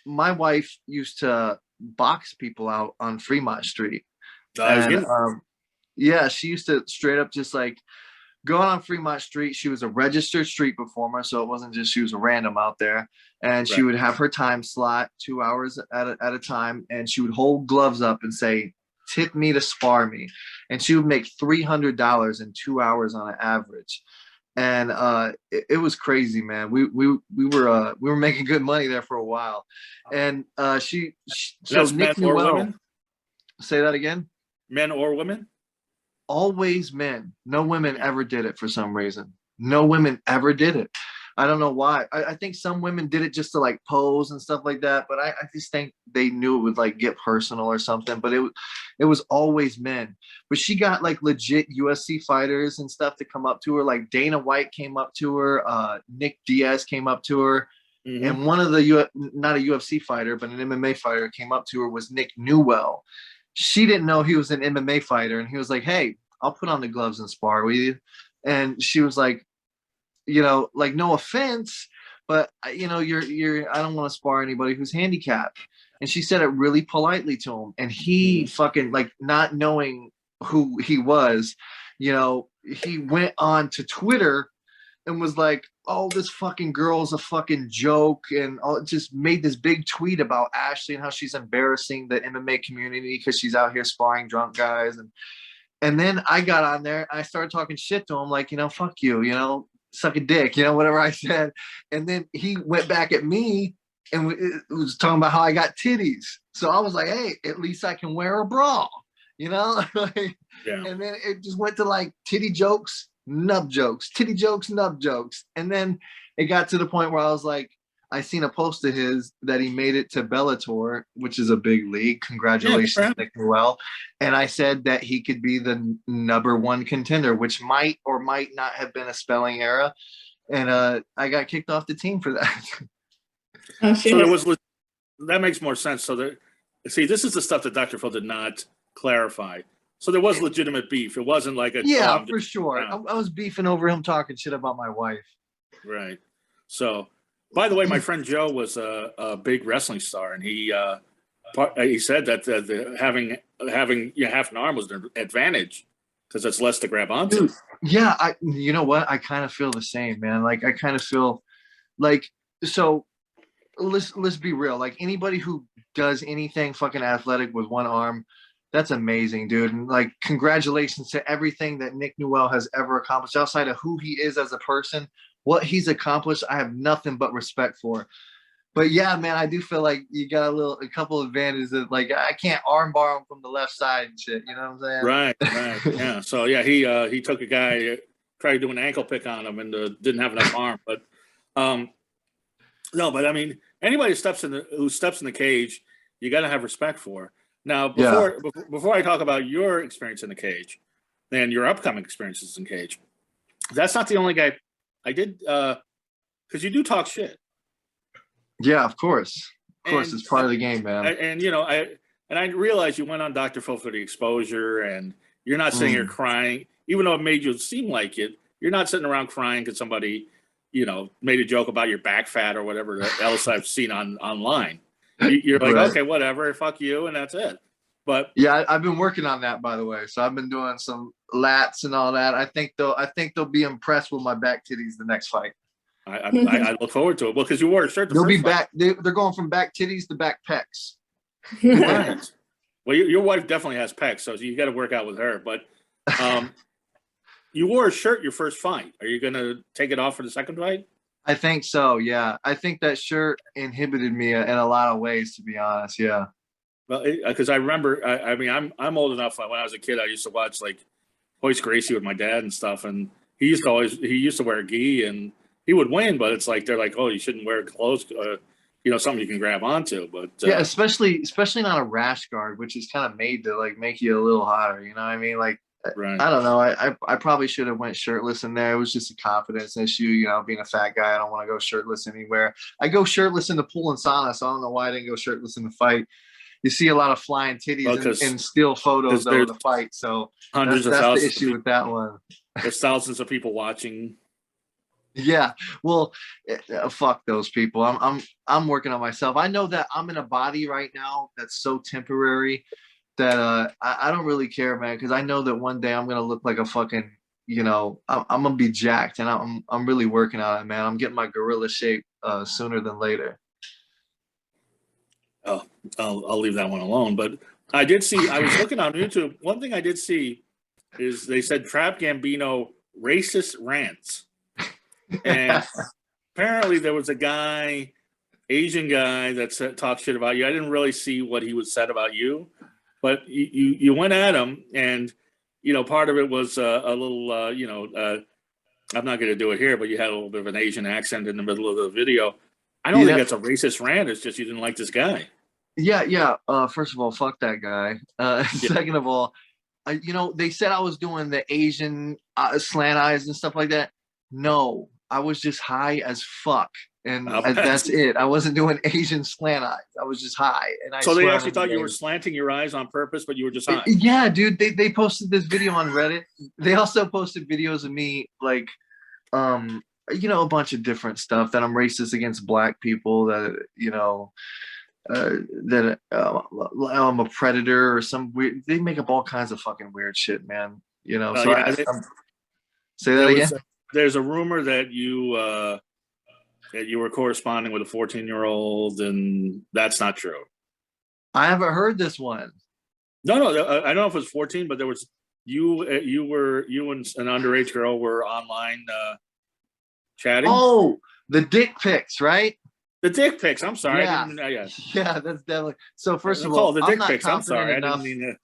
My wife used to box people out on Fremont Street, and yeah, she used to straight up just like go on Fremont Street. She was a registered street performer, so it wasn't just she was a random out there. And she would have her time slot 2 hours at a time, and she would hold gloves up and say, "Tip me to spar me," and she would make $300 in 2 hours on an average. And it was crazy, man. We were making good money there for a while. And so Nick Newell, say that again. Men or women? Always men. No women ever did it for some reason. No women ever did it. I don't know why. I think some women did it just to like pose and stuff like that, but I just think they knew it would like get personal or something. But it was always men. But she got like legit UFC fighters and stuff to come up to her. Like Dana White came up to her. Nick Diaz came up to her. Mm-hmm. And one of the not a UFC fighter, but an MMA fighter came up to her was Nick Newell. She didn't know he was an MMA fighter, and he was like, "Hey, I'll put on the gloves and spar with you." And she was like, like, no offense, but you're I don't want to spar anybody who's handicapped. And she said it really politely to him, and he fucking, like, not knowing who he was, he went on to Twitter and was like, "Oh, this fucking girl's a fucking joke," and just made this big tweet about Ashlee and how she's embarrassing the MMA community because she's out here sparring drunk guys. And then I got on there and I started talking shit to him, like, fuck you, suck a dick, whatever I said. And then he went back at me and was talking about how I got titties. So I was like, hey, at least I can wear a bra, like, yeah. And then it just went to like titty jokes, nub jokes, titty jokes, nub jokes. And then it got to the point where I was like, I seen a post of his that he made it to Bellator, which is a big league. Congratulations, Nick Newell. And I said that he could be the number one contender, which might or might not have been a spelling error. And I got kicked off the team for that. Oh, so that makes more sense. So see, this is the stuff that Dr. Phil did not clarify. So there was legitimate beef. It wasn't like a for sure. I was beefing over him talking shit about my wife. Right. So. By the way, my friend Joe was a big wrestling star, and he said that having half an arm was an advantage because it's less to grab onto. Dude, yeah, you know what? I kind of feel the same, man. Like, I kind of feel like, so let's be real. Like, anybody who does anything fucking athletic with one arm, that's amazing, dude. And like, congratulations to everything that Nick Newell has ever accomplished outside of who he is as a person. What he's accomplished, I have nothing but respect for. But yeah, man, I do feel like you got a couple advantages that, like, I can't arm bar him from the left side and shit. You know what I'm saying? Right. Yeah. So yeah, he took a guy, tried to do an ankle pick on him, and didn't have enough arm. But no, but I mean, anybody who steps in the cage, you got to have respect for. Now, before I talk about your experience in the cage and your upcoming experiences in cage, that's not the only guy. I did, because you do talk shit. Yeah, of course. Of course, it's part of the game, man. I realize you went on Dr. Phil for the exposure, and you're not sitting here crying, even though it made you seem like it. You're not sitting around crying because somebody, made a joke about your back fat or whatever else I've seen online. You're like, okay, whatever, fuck you, and that's it. But yeah, I've been working on that, by the way. So I've been doing some lats and all that. I think they'll be impressed with my back titties the next fight. I look forward to it. Well, because you wore a shirt. They'll be back. They're going from back titties to back pecs. Right. Well, your wife definitely has pecs, so you got to work out with her. But you wore a shirt your first fight. Are you going to take it off for the second fight? I think so. Yeah, I think that shirt inhibited me in a lot of ways, to be honest. Yeah. Well, because I remember, I'm old enough. When I was a kid, I used to watch like Hoist Gracie with my dad and stuff, and he used to wear gi, and he would win, but it's like they're like, oh, you shouldn't wear clothes, something you can grab onto. But yeah, especially not a rash guard, which is kind of made to like make you a little hotter. You know what I mean? Like, right. I don't know. I probably should have went shirtless in there. It was just a confidence issue. You know, being a fat guy, I don't want to go shirtless anywhere. I go shirtless in the pool and sauna, so I don't know why I didn't go shirtless in the fight. You see a lot of flying titties in still photos of the fight. So that's the issue with that one. There's thousands of people watching. Yeah, well, fuck those people. I'm working on myself. I know that I'm in a body right now that's so temporary that I don't really care, man, because I know that one day I'm gonna look like a fucking, I'm gonna be jacked, and I'm really working on it, man. I'm getting my gorilla shape sooner than later. Oh, I'll leave that one alone. But I did see, I was looking on YouTube. One thing I did see is they said Trap Gambino racist rants. And apparently there was a guy, Asian guy, that talked shit about you. I didn't really see what he was said about you, but you went at him, and part of it was a little, I'm not going to do it here, but you had a little bit of an Asian accent in the middle of the video. I don't think that's a racist rant. It's just you didn't like this guy. Yeah. First of all, fuck that guy. Second of all, they said I was doing the Asian slant eyes and stuff like that. No, I was just high as fuck, and that's it. I wasn't doing Asian slant eyes. I was just high, and so they actually thought you were slanting your eyes on purpose, but you were just high. Yeah, dude. They posted this video on Reddit. They also posted videos of me like, a bunch of different stuff that I'm racist against black people. That that I'm a predator or some weird. They make up all kinds of fucking weird shit, man. Say that again. There's a rumor that you were corresponding with a 14-year-old, and that's not true. I haven't heard this one. No, I don't know if it was 14, but there was you and an underage girl were online chatting. Oh, the dick pics, right? The dick pics. I'm sorry. Yeah, yeah, that's definitely. So first of all, the dick pics. I'm sorry. I didn't mean to.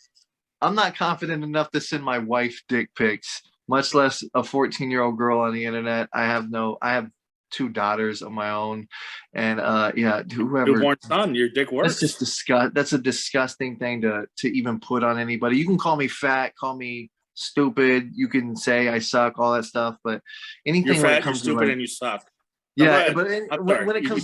I'm not confident enough to send my wife dick pics, much less a 14-year-old girl on the internet. I have 2 daughters of my own, and whoever. Newborn son, your dick works. That's just that's a disgusting thing to even put on anybody. You can call me fat, call me stupid. You can say I suck, all that stuff, but anything you're fat, you're stupid, and you suck. Yeah, but when it comes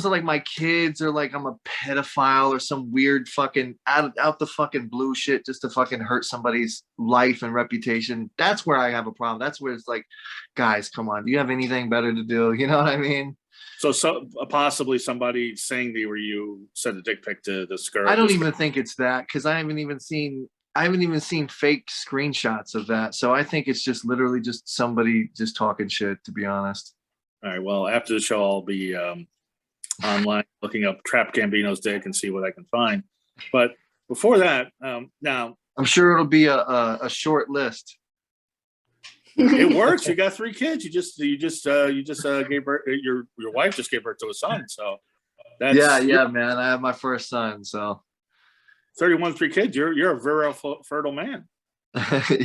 to like my kids, or like I'm a pedophile or some weird fucking out the fucking blue shit just to fucking hurt somebody's life and reputation, that's where I have a problem. That's where it's like, guys, come on, do you have anything better to do? You know what I mean? So possibly somebody saying they were you sent a dick pic to this girl. I don't even think it's that, because I haven't even seen fake screenshots of that. So I think it's just literally just somebody just talking shit, to be honest. All right. Well, after the show, I'll be online looking up Trap Gambino's dick and see what I can find. But before that, now I'm sure it'll be a short list. It works. You got 3 kids. You just gave birth. Your wife just gave birth to a son. So that's man. I have my first son. So 31, 3 kids. You're a very fertile man.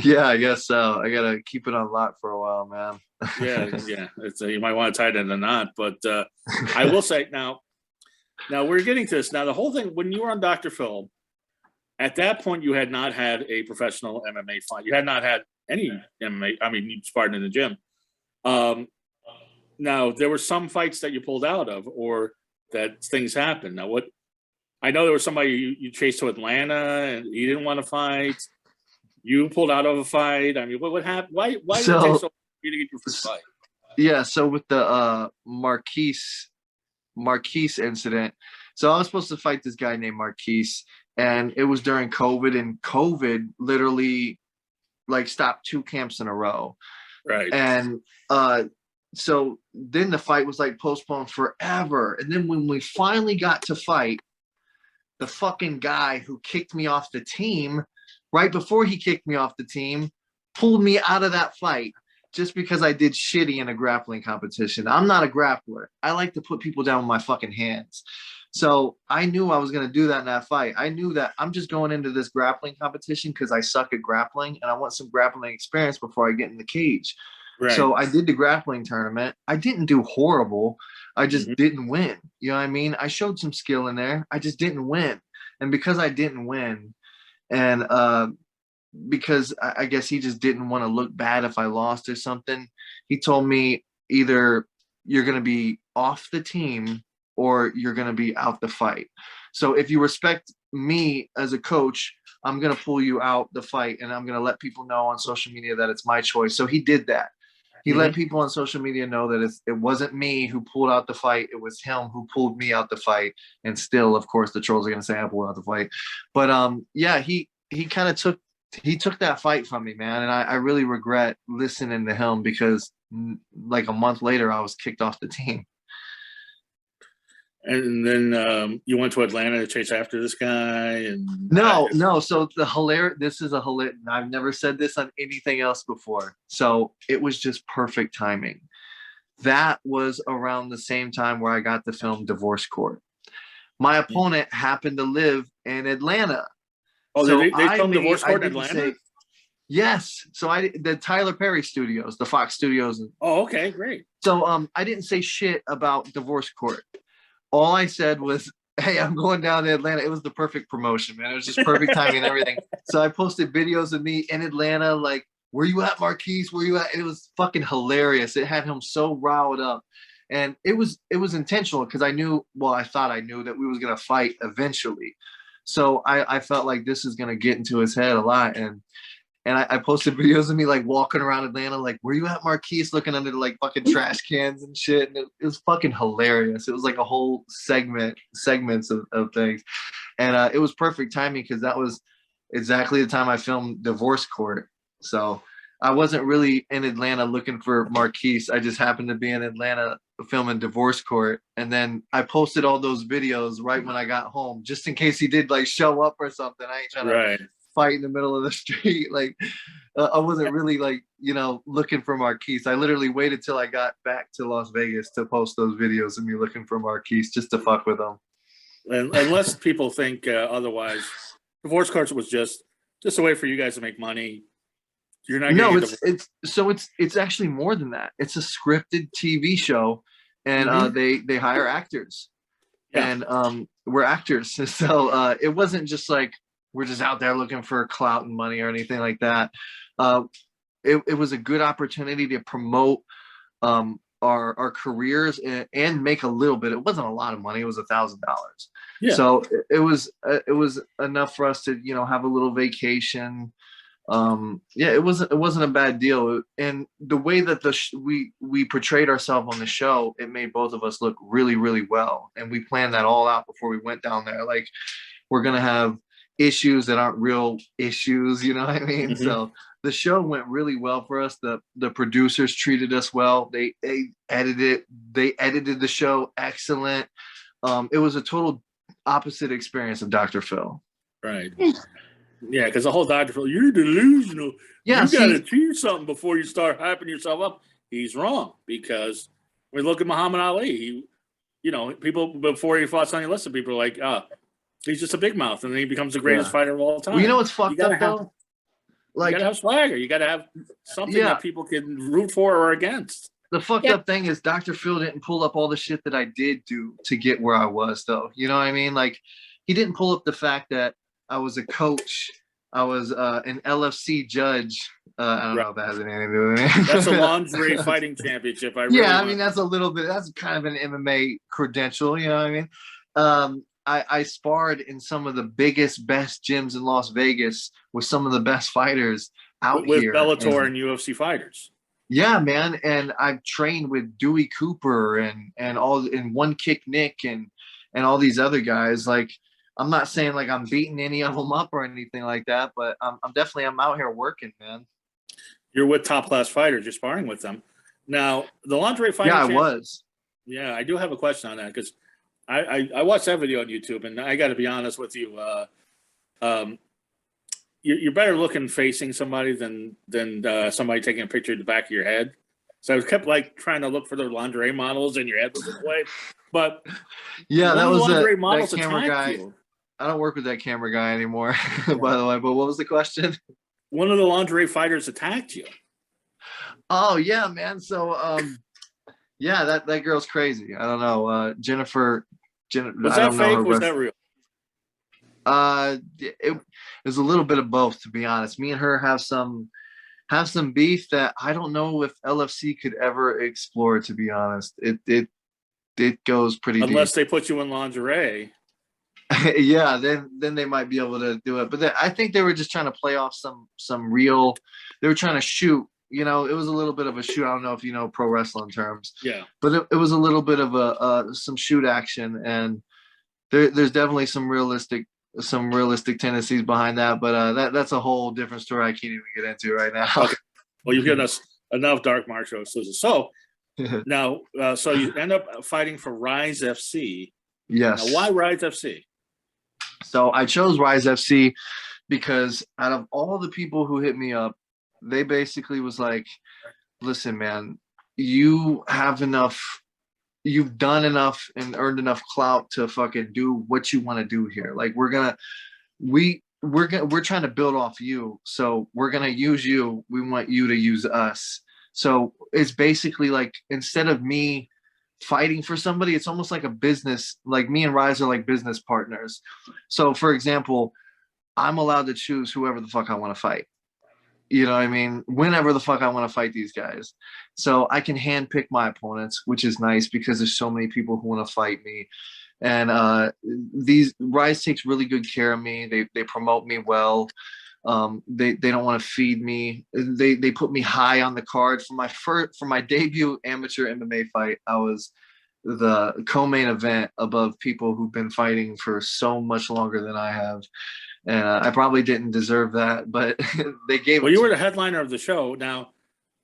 Yeah, I guess so. I gotta keep it on lock for a while, man. yeah. It's you might want to tie it in a knot, but I will say now we're getting to this. Now the whole thing, when you were on Dr. Phil, at that point you had not had a professional MMA fight. You had not had any MMA. I mean, you sparred in the gym. Now there were some fights that you pulled out of, or that things happened. Now what? I know there was somebody you chased to Atlanta and he didn't want to fight. You pulled out of a fight. I mean, what happened? Why did it take so long for you to get your first fight? Yeah, so with the Marquise incident, so I was supposed to fight this guy named Marquise, and it was during COVID, and COVID literally like stopped 2 camps in a row. Right. And so then the fight was like postponed forever. And then when we finally got to fight, the fucking guy who kicked me off the team, right before he kicked me off the team, pulled me out of that fight just because I did shitty in a grappling competition. I'm not a grappler. I like to put people down with my fucking hands. So I knew I was going to do that in that fight. I knew that I'm just going into this grappling competition because I suck at grappling and I want some grappling experience before I get in the cage. Right. So I did the grappling tournament. I didn't do horrible. I just Mhm. didn't win. You know what I mean? I showed some skill in there. I just didn't win. And because I didn't win, and because I guess he just didn't want to look bad if I lost or something, he told me either you're going to be off the team or you're going to be out the fight. So if you respect me as a coach, I'm going to pull you out the fight and I'm going to let people know on social media that it's my choice. So he did that. He let people on social media know that it wasn't me who pulled out the fight. It was him who pulled me out the fight. And still, of course, the trolls are going to say I pulled out the fight. But yeah, he kind of took that fight from me, man. And I really regret listening to him because like a month later, I was kicked off the team. And then you went to Atlanta to chase after this guy. And No. So this is a hilarious. I've never said this on anything else before. So it was just perfect timing. That was around the same time where I got the film Divorce Court. My opponent happened to live in Atlanta. Oh, so they filmed Divorce Court in Atlanta? Yes. So the Tyler Perry Studios, the Fox Studios. Oh, okay, great. So I didn't say shit about Divorce Court. All I said was, hey, I'm going down to Atlanta. It was the perfect promotion, man. It was just perfect timing and everything. So I posted videos of me in Atlanta, like, where you at, Marquise? Where you at? It was fucking hilarious. It had him so riled up. And it was intentional because I thought I knew that we was going to fight eventually. So I felt like this is going to get into his head a lot. And I posted videos of me like walking around Atlanta, like, where you at, Marquise, looking under like fucking trash cans and shit. And it was fucking hilarious. It was like a whole segments of things. And it was perfect timing because that was exactly the time I filmed Divorce Court. So I wasn't really in Atlanta looking for Marquise. I just happened to be in Atlanta filming Divorce Court. And then I posted all those videos right when I got home, just in case he did like show up or something. I ain't trying to fight in the middle of the street. Like I wasn't really like, looking for Marquise. I literally waited till I got back to Las Vegas to post those videos of me looking for Marquise just to fuck with him. And unless people think otherwise, Divorce Court was just a way for you guys to make money. You're not it's actually more than that. It's a scripted TV show, and they hire actors, and we're actors. So it wasn't just like we're just out there looking for clout and money or anything like that. It was a good opportunity to promote our careers and make a little bit. It wasn't a lot of money. It was $1,000. Yeah. So it was enough for us to have a little vacation. It wasn't a bad deal. And the way that we portrayed ourselves on the show, it made both of us look really, really well. And we planned that all out before we went down there. Like, we're gonna have issues that aren't real issues, you know what I mean? So the show went really well for us. The producers treated us well. They edited the show excellent. It was a total opposite experience of Dr. Phil. Right. Yeah, because the whole Dr. Phil, you're delusional. Yeah, you got to achieve something before you start hyping yourself up. He's wrong, because we look at Muhammad Ali. People before he fought Sonny Liston, people are like, he's just a big mouth, and then he becomes the greatest fighter of all time. Well, you know what's fucked up though? Like, you gotta have swagger. You gotta have something that people can root for or against. The fucked up thing is Dr. Phil didn't pull up all the shit that I did do to get where I was, though. You know what I mean? Like, he didn't pull up the fact that I was a coach. I was an LFC judge. I don't know if that has anything to do with it. That's a Lingerie Fighting Championship. I mean, that's a little bit. That's kind of an MMA credential. You know what I mean? I sparred in some of the biggest, best gyms in Las Vegas with some of the best fighters out here. With Bellator and UFC fighters. Yeah, man. And I've trained with Dewey Cooper and One Kick Nick and all these other guys. Like, I'm not saying like I'm beating any of them up or anything like that, but I'm out here working, man. You're with top class fighters. You're sparring with them. Now, the Lingerie Fighting I was. Yeah, I do have a question on that, because I watched that video on YouTube, and I got to be honest with you. You're better looking facing somebody than somebody taking a picture of the back of your head. So I kept like trying to look for their lingerie models, and your head was in the way. But yeah, that was lingerie that models camera attacked guy. you. I don't work with that camera guy anymore, by the way. But what was the question? One of the lingerie fighters attacked you. Oh yeah, man. So yeah, that girl's crazy. I don't know. Jennifer. Was I that don't know fake? her. Was that real? It was a little bit of both, to be honest. Me and her have some beef that I don't know if LFC could ever explore. To be honest, it goes pretty Unless deep. they put you in lingerie. Yeah, then they might be able to do it. But I think they were just trying to play off some real. They were trying to shoot. You know, it was a little bit of a shoot. I don't know if you know pro wrestling terms. Yeah. But it was a little bit of some shoot action, and there's definitely some realistic tendencies behind that. But that's a whole different story I can't even get into right now. Okay. Well, you've given us enough dark martial exclusives. So now, so you end up fighting for RizeFC. Yes. Now, why RizeFC? So I chose RizeFC because out of all the people who hit me up, they basically was like, listen, man, you have enough, you've done enough and earned enough clout to fucking do what you want to do here. Like we're trying to build off you. So we're going to use you. We want you to use us. So it's basically like, instead of me fighting for somebody, it's almost like a business. Like me and Rize are like business partners. So for example, I'm allowed to choose whoever the fuck I want to fight. You know what I mean? Whenever the fuck I want to fight these guys. So I can handpick my opponents, which is nice because there's so many people who want to fight me. And these Rize takes really good care of me. They promote me well. They don't want to feed me. They put me high on the card. For my debut amateur MMA fight, I was the co-main event above people who've been fighting for so much longer than I have. And I probably didn't deserve that, but they gave it. Well, you were the headliner of the show. Now,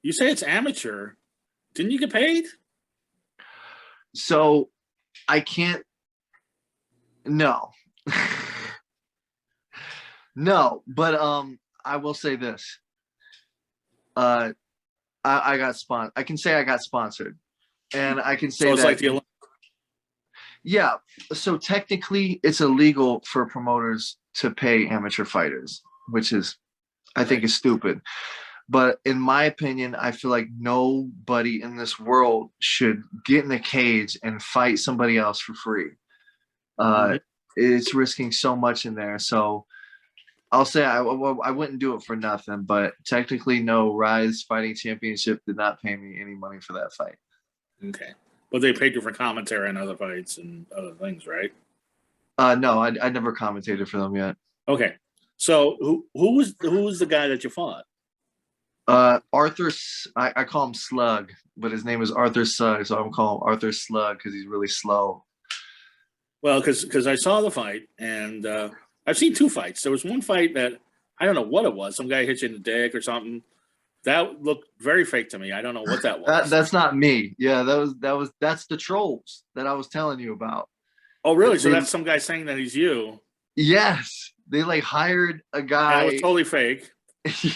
you say it's amateur. Didn't you get paid? So I can't. No. No, but I will say this. I got I can say I got sponsored, and I can say So it's that. like the Yeah. So technically, it's illegal for promoters to pay amateur fighters, which is, I think, is stupid. But in my opinion, I feel like nobody in this world should get in a cage and fight somebody else for free. It's risking so much in there. So I'll say I wouldn't do it for nothing. But technically, no, Rise Fighting Championship did not pay me any money for that fight. Okay. But they paid you for commentary on other fights and other things, right? No, I never commentated for them yet. Okay. So who was the guy that you fought? Arthur, I call him Slug, but his name is Arthur Slug, so I'm calling him Arthur Slug because he's really slow. Well, because I saw the fight, and I've seen two fights. There was one fight that I don't know what it was. Some guy hit you in the dick or something. That looked very fake to me. I don't know what that was. That's not me. Yeah, that's the trolls that I was telling you about. Oh, really? So that's some guy saying that he's you. Yes, they like hired a guy. And it was totally fake.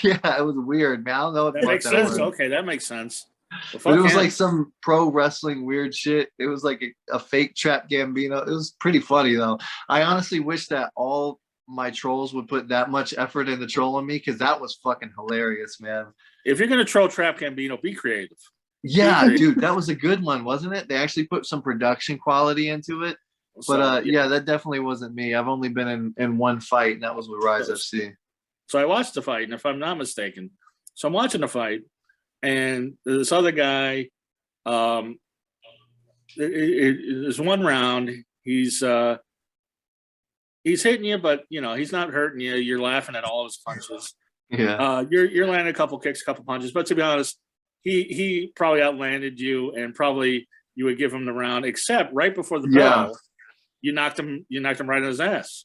Yeah, it was weird, man. I don't know what that makes sense. Okay, that makes sense. Well, but it was like some pro wrestling weird shit. It was like a fake Trap Gambino. It was pretty funny though. I honestly wish that all my trolls would put that much effort into trolling me because that was fucking hilarious, man. If you're gonna troll Trap Gambino, be creative. Yeah, dude, that was a good one, wasn't it? They actually put some production quality into it. But yeah, that definitely wasn't me. I've only been in one fight, and that was with RizeFC. So I watched the fight, and if I'm not mistaken, so I'm watching the fight, and this other guy, there's one round, he's hitting you, but you know he's not hurting you. You're laughing at all his punches. Yeah. You're landing a couple kicks, a couple punches, but to be honest, he probably outlanded you, and probably you would give him the round, except right before the bell, you knocked him right on his ass.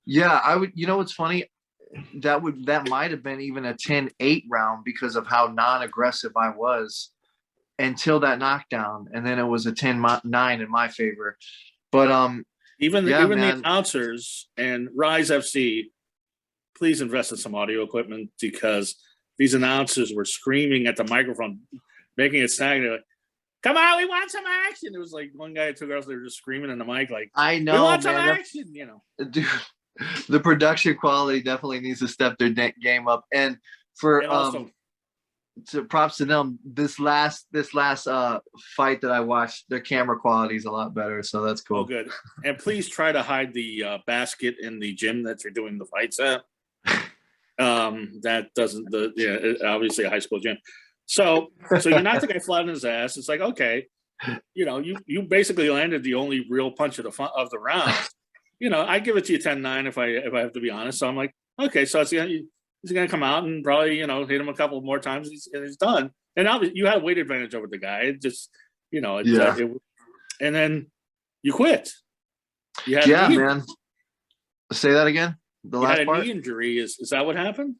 Yeah, I would. You know what's funny? That might have been even a 10-8 round because of how non-aggressive I was until that knockdown, and then it was a 10-9 in my favor. But even the announcers and RizeFC, please invest in some audio equipment because these announcers were screaming at the microphone. making it snag. They're like, come on, we want some action. It was like one guy and two girls, they were just screaming in the mic, like, I know, we want man, some action, you know. Dude, the production quality definitely needs to step their game up. And for also, props to them, this last fight that I watched, their camera quality is a lot better, so that's cool. Oh, good. And please try to hide the basket in the gym that you're doing the fights at. That doesn't obviously a high school gym. So you knocked the guy flat on his ass. It's like, okay, you know, you basically landed the only real punch of the round. You know, I give it to you 10-9 if I have to be honest. So I'm like, okay, so he's gonna come out and probably, you know, hit him a couple more times and he's done. And obviously you had a weight advantage over the guy. It just, you know, and then you quit. You had man. Say that again. The last part. Knee injury. Is that what happened?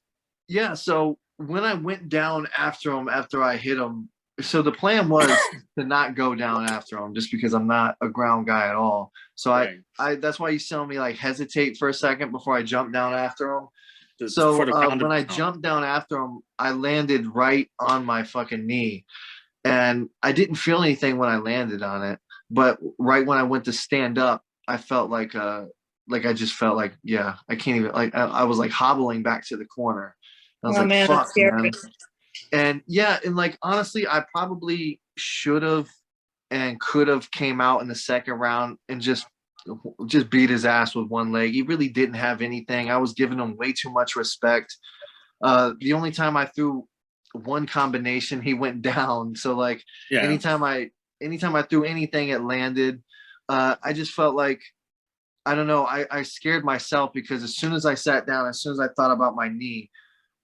Yeah. So when I went down after him, after I hit him, so the plan was to not go down after him just because I'm not a ground guy at all. So right. I that's why you saw me like hesitate for a second before I jumped down after him. So when I jumped down after him, I landed right on my fucking knee, and I didn't feel anything when I landed on it. But right when I went to stand up, I felt like I just felt like, yeah, I can't even, like, I was like hobbling back to the corner. I was like, fuck, man. And yeah, and like, honestly, I probably should have and could have came out in the second round and just beat his ass with one leg. He really didn't have anything. I was giving him way too much respect. The only time I threw one combination, he went down. So like, anytime I threw anything, it landed. I just felt like, I don't know, I scared myself because as soon as I sat down, as soon as I thought about my knee,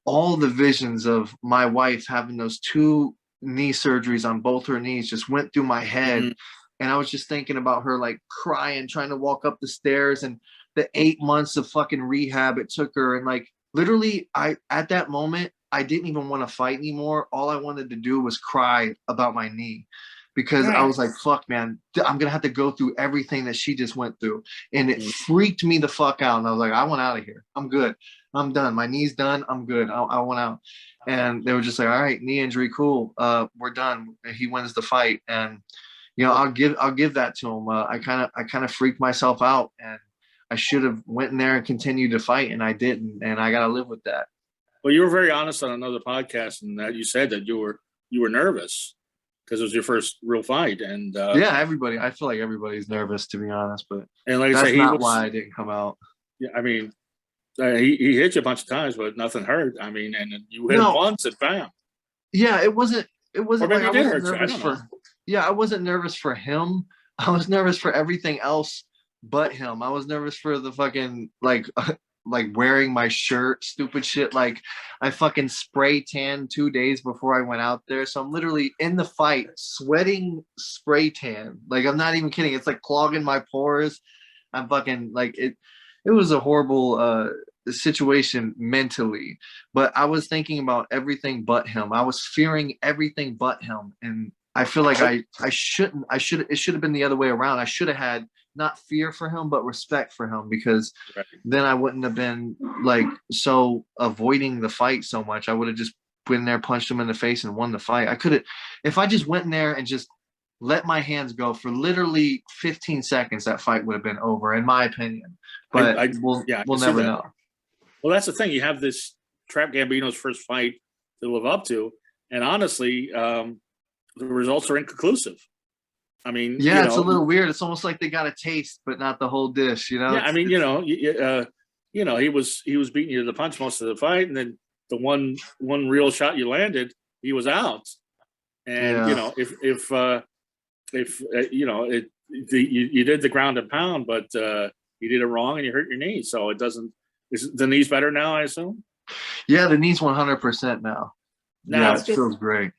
all the visions of my wife having those 2 knee surgeries on both her knees just went through my head. Mm-hmm. And I was just thinking about her like crying, trying to walk up the stairs, and the 8 months of fucking rehab it took her. And like, literally, at that moment, I didn't even want to fight anymore. All I wanted to do was cry about my knee, because I was like, fuck, man, I'm going to have to go through everything that she just went through. And it freaked me the fuck out. And I was like, I want out of here. I'm good. I'm done. My knee's done. I'm good. I want out. And they were just like, all right, knee injury. Cool. We're done. He wins the fight. And, you know, I'll give that to him. I kind of freaked myself out, and I should have went in there and continued to fight, and I didn't. And I got to live with that. Well, you were very honest on another podcast, and that you said that you were nervous because it was your first real fight. And everybody, I feel like everybody's nervous, to be honest, but and like that's not why I didn't come out. Yeah, I mean, he hit you a bunch of times, but nothing hurt. I mean, and you hit him once and bam. Yeah, it wasn't or maybe like it did hurt you. I don't know. Yeah, I wasn't nervous for him. I was nervous for everything else but him. I was nervous for the fucking like wearing my shirt, stupid shit. Like I fucking spray tan 2 days before I went out there. So I'm literally in the fight, sweating spray tan. Like I'm not even kidding. It's like clogging my pores. I'm fucking like it was a horrible situation mentally, but I was thinking about everything but him. I was fearing everything but him. And I feel like it should have been the other way around. I should have had not fear for him, but respect for him, because then I wouldn't have been like so avoiding the fight so much. I would have just been there, punched him in the face, and won the fight. I could have, if I just went in there and just let my hands go for literally 15 seconds, that fight would have been over, in my opinion. But we'll never know. Well, that's the thing. You have this Trap Gambino's first fight to live up to, and honestly, the results are inconclusive. I mean, it's a little weird. It's almost like they got a taste, but not the whole dish. You know? Yeah, I mean, he was beating you to the punch most of the fight, and then the one real shot you landed, he was out. And if you did the ground and pound, but you did it wrong and you hurt your knee, so it doesn't. Is the knee's better now? I assume. Yeah, the knee's 100% now. Now it feels great.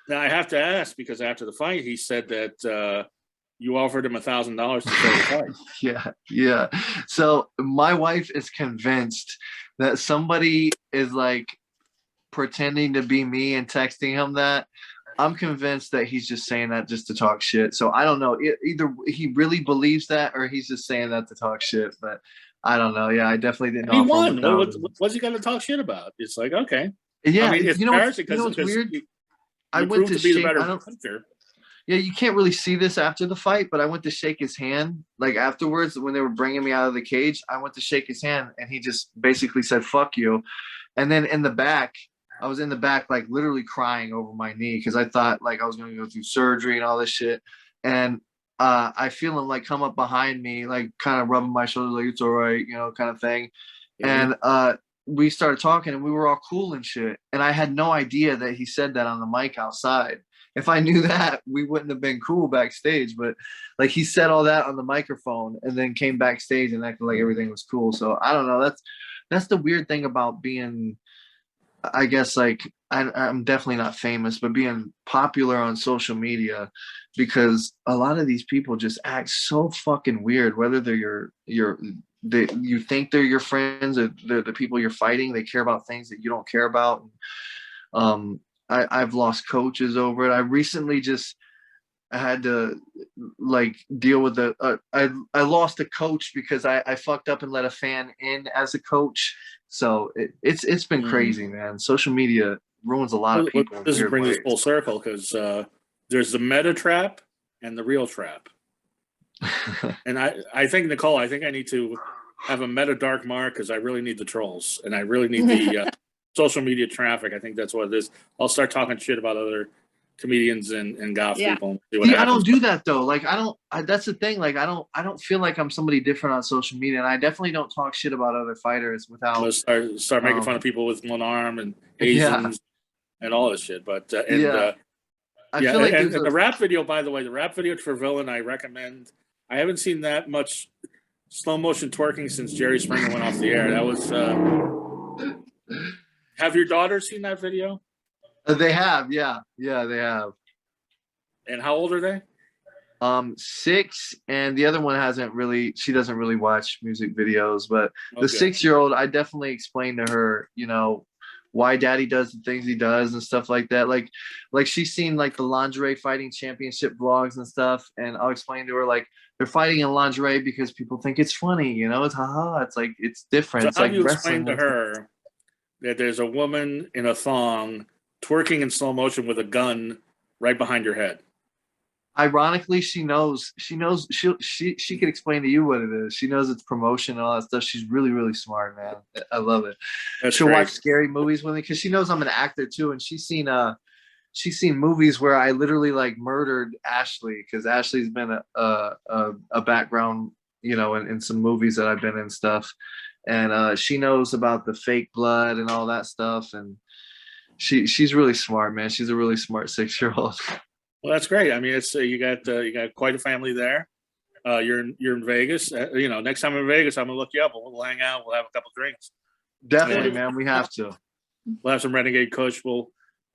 Now I have to ask, because after the fight, he said that you offered him $1,000 to play the fight. Yeah. So my wife is convinced that somebody is like pretending to be me and texting him that. I'm convinced that he's just saying that just to talk shit. So I don't know. Either he really believes that, or he's just saying that to talk shit. But I don't know. Yeah, I definitely didn't know. He won. What's he got to talk shit about? It's like, okay. Yeah, I mean, it's you know what's weird? I You went proved to to be the shake. better I don't. fighter. Yeah, you can't really see this after the fight, but I went to shake his hand. Like afterwards, when they were bringing me out of the cage, I went to shake his hand, and he just basically said "fuck you." And then in the back, I was in the back, like literally crying over my knee because I thought like I was going to go through surgery and all this shit. And I feel him like come up behind me, like kind of rubbing my shoulder, like it's all right, you know, kind of thing. Mhm. And we started talking, and we were all cool and shit. And I had no idea that he said that on the mic outside. If I knew that, we wouldn't have been cool backstage. But like he said all that on the microphone, and then came backstage and acted like everything was cool. So I don't know. That's the weird thing about being, I guess, like I'm definitely not famous, but being popular on social media, because a lot of these people just act so fucking weird. Whether they're you think they're your friends, or they're the people you're fighting, they care about things that you don't care about. Um, I've lost coaches over it. I recently just had to like deal with I lost a coach because I fucked up and let a fan in as a coach. So it's been crazy, man. Social media ruins a lot of Well, people in this weird brings us ways. full circle because there's the meta trap and the real trap. And I think, Nicole, I think I need to have a meta dark mark because I really need the trolls and I really need the social media traffic. I think that's what it is. I'll start talking shit about other comedians and goth people. And see what I don't happens. do that though. Like that's the thing. Like I don't feel like I'm somebody different on social media, and I definitely don't talk shit about other fighters I'm without gonna start making fun of people with one arm and yeah. Asians and all this shit. But Yeah. I yeah, feel like and there's the rap video, by the way, the rap video for Villain, I recommend. I haven't seen that much slow motion twerking since Jerry Springer went off the air. That was. Have your daughters seen that video? they have, yeah, they have. And how old are they? 6, and the other one hasn't really. She doesn't really watch music videos, but the Okay. 6-year-old, I definitely explained to her, you know, why daddy does the things he does and stuff like that. Like she's seen like the Lingerie Fighting Championship vlogs and stuff, and I'll explain to her like they're fighting in lingerie because people think it's funny, you know, it's haha, it's like it's different. So it's how like do you wrestling explain to her that there's a woman in a thong twerking in slow motion with a gun right behind your head? Ironically, she knows she could explain to you what it is. She knows it's promotion and all that stuff. She's really, really smart, man. I love it. She'll watch scary movies with me because she knows I'm an actor too, and she's seen movies where I literally like murdered Ashlee, because Ashlee's been a background, you know, in some movies that I've been in stuff, and she knows about the fake blood and all that stuff, and she's really smart, man. She's a really smart 6-year-old. Well, that's great. I mean, it's you got quite a family there. You're in Vegas. You know, next time I'm in Vegas, I'm gonna look you up. We'll hang out. We'll have a couple drinks. Definitely, man. We have to. We'll have some Renegade Kush. We'll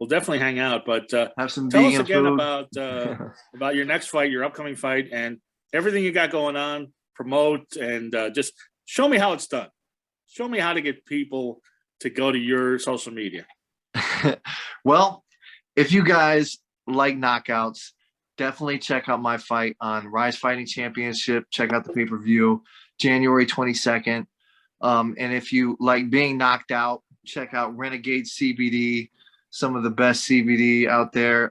definitely hang out. But have some tell us vegan again food. about your next fight, your upcoming fight, and everything you got going on. Promote and just show me how it's done. Show me how to get people to go to your social media. Well, if you guys like knockouts, definitely check out my fight on Rise Fighting Championship. Check out the pay-per-view January 22nd. And if you like being knocked out, check out Renegade CBD, some of the best CBD out there.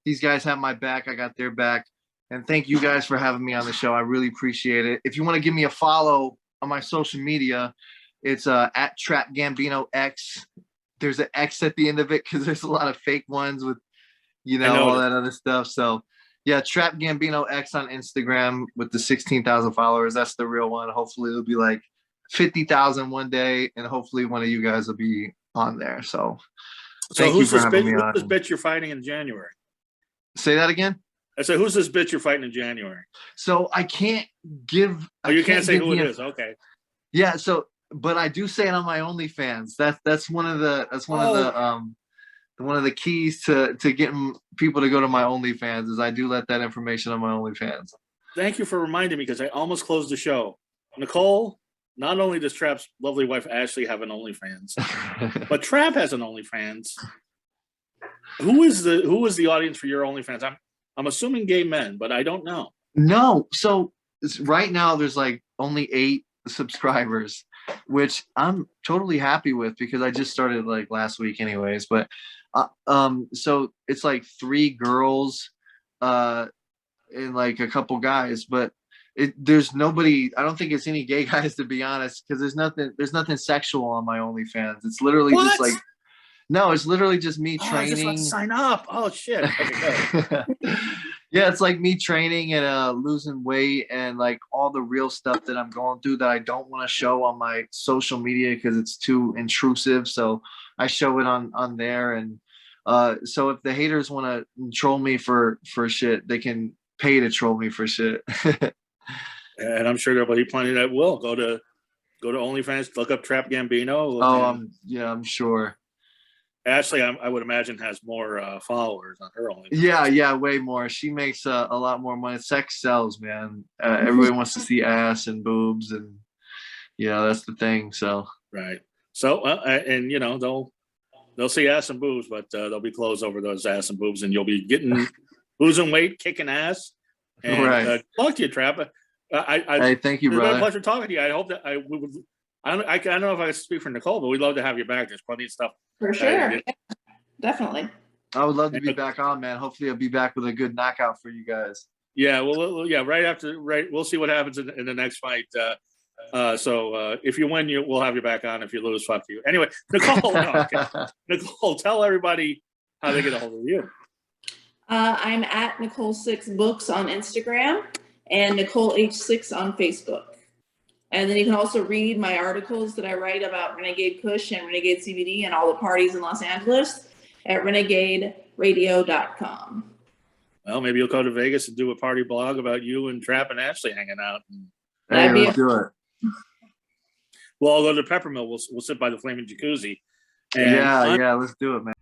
These guys have my back. I got their back. And thank you guys for having me on the show. I really appreciate it. If you want to give me a follow on my social media, it's at Trap Gambino X. There's an X at the end of it because there's a lot of fake ones with, you know, all that other stuff. So yeah, Trap Gambino X on Instagram with the 16,000 followers. That's the real one. Hopefully it'll be like 50,000 one day, and hopefully one of you guys will be on there. So thank you for having me on. Who's this bitch you're fighting in January? Say that again. I said, who's this bitch you're fighting in January? So I can't give. Oh, you can't say who it is. Okay. Yeah. So, but I do say it on my OnlyFans. That's one of the one of the keys to getting people to go to my OnlyFans is I do let that information on my OnlyFans. Thank you for reminding me because I almost closed the show. Nicole, not only does Trap's lovely wife Ashlee have an OnlyFans, but Trap has an OnlyFans. Who is the audience for your OnlyFans? I'm assuming gay men, but I don't know. No. So right now there's like only 8 subscribers. which I'm totally happy with because I just started like last week anyways. But so it's like 3 girls and like a couple guys, but there's nobody. I don't think it's any gay guys, to be honest, because there's nothing sexual on my OnlyFans. It's literally just like, no, it's literally just me training. I just want to sign up. Oh shit. Okay, yeah, it's like me training and losing weight and like all the real stuff that I'm going through that I don't want to show on my social media because it's too intrusive. So I show it on there. And so if the haters want to troll me for shit, they can pay to troll me for shit. and I'm sure there'll be plenty that will go to OnlyFans, look up Trap Gambino. I'm sure. Ashlee, I would imagine, has more followers on her OnlyFans. Yeah, way more. She makes a lot more money. Sex sells, man. Everybody wants to see ass and boobs, and that's the thing. So right. So and they'll see ass and boobs, but they'll be closed over those ass and boobs, and you'll be getting losing weight, kicking ass. And, right. Talk to you, Trap. Hey, thank you, brother. It's been a pleasure talking to you. I hope that I don't know if I can speak for Nicole, but we'd love to have you back. There's plenty of stuff. For sure. Yeah, definitely. I would love to be back on, man. Hopefully I'll be back with a good knockout for you guys. Yeah, well, yeah, we'll see what happens in the next fight. So if you win, we'll have you back on. If you lose, fuck you. Anyway, Nicole, Nicole, tell everybody how they get a hold of you. I'm at Nicole6Books on Instagram and Nicole H6 on Facebook. And then you can also read my articles that I write about Renegade Kush and Renegade CBD and all the parties in Los Angeles at renegaderadio.com. Well, maybe you'll go to Vegas and do a party blog about you and Trap and Ashlee hanging out. Hey, let's do it. Well, I'll go to Peppermill. We'll sit by the flaming jacuzzi. And yeah, let's do it, man.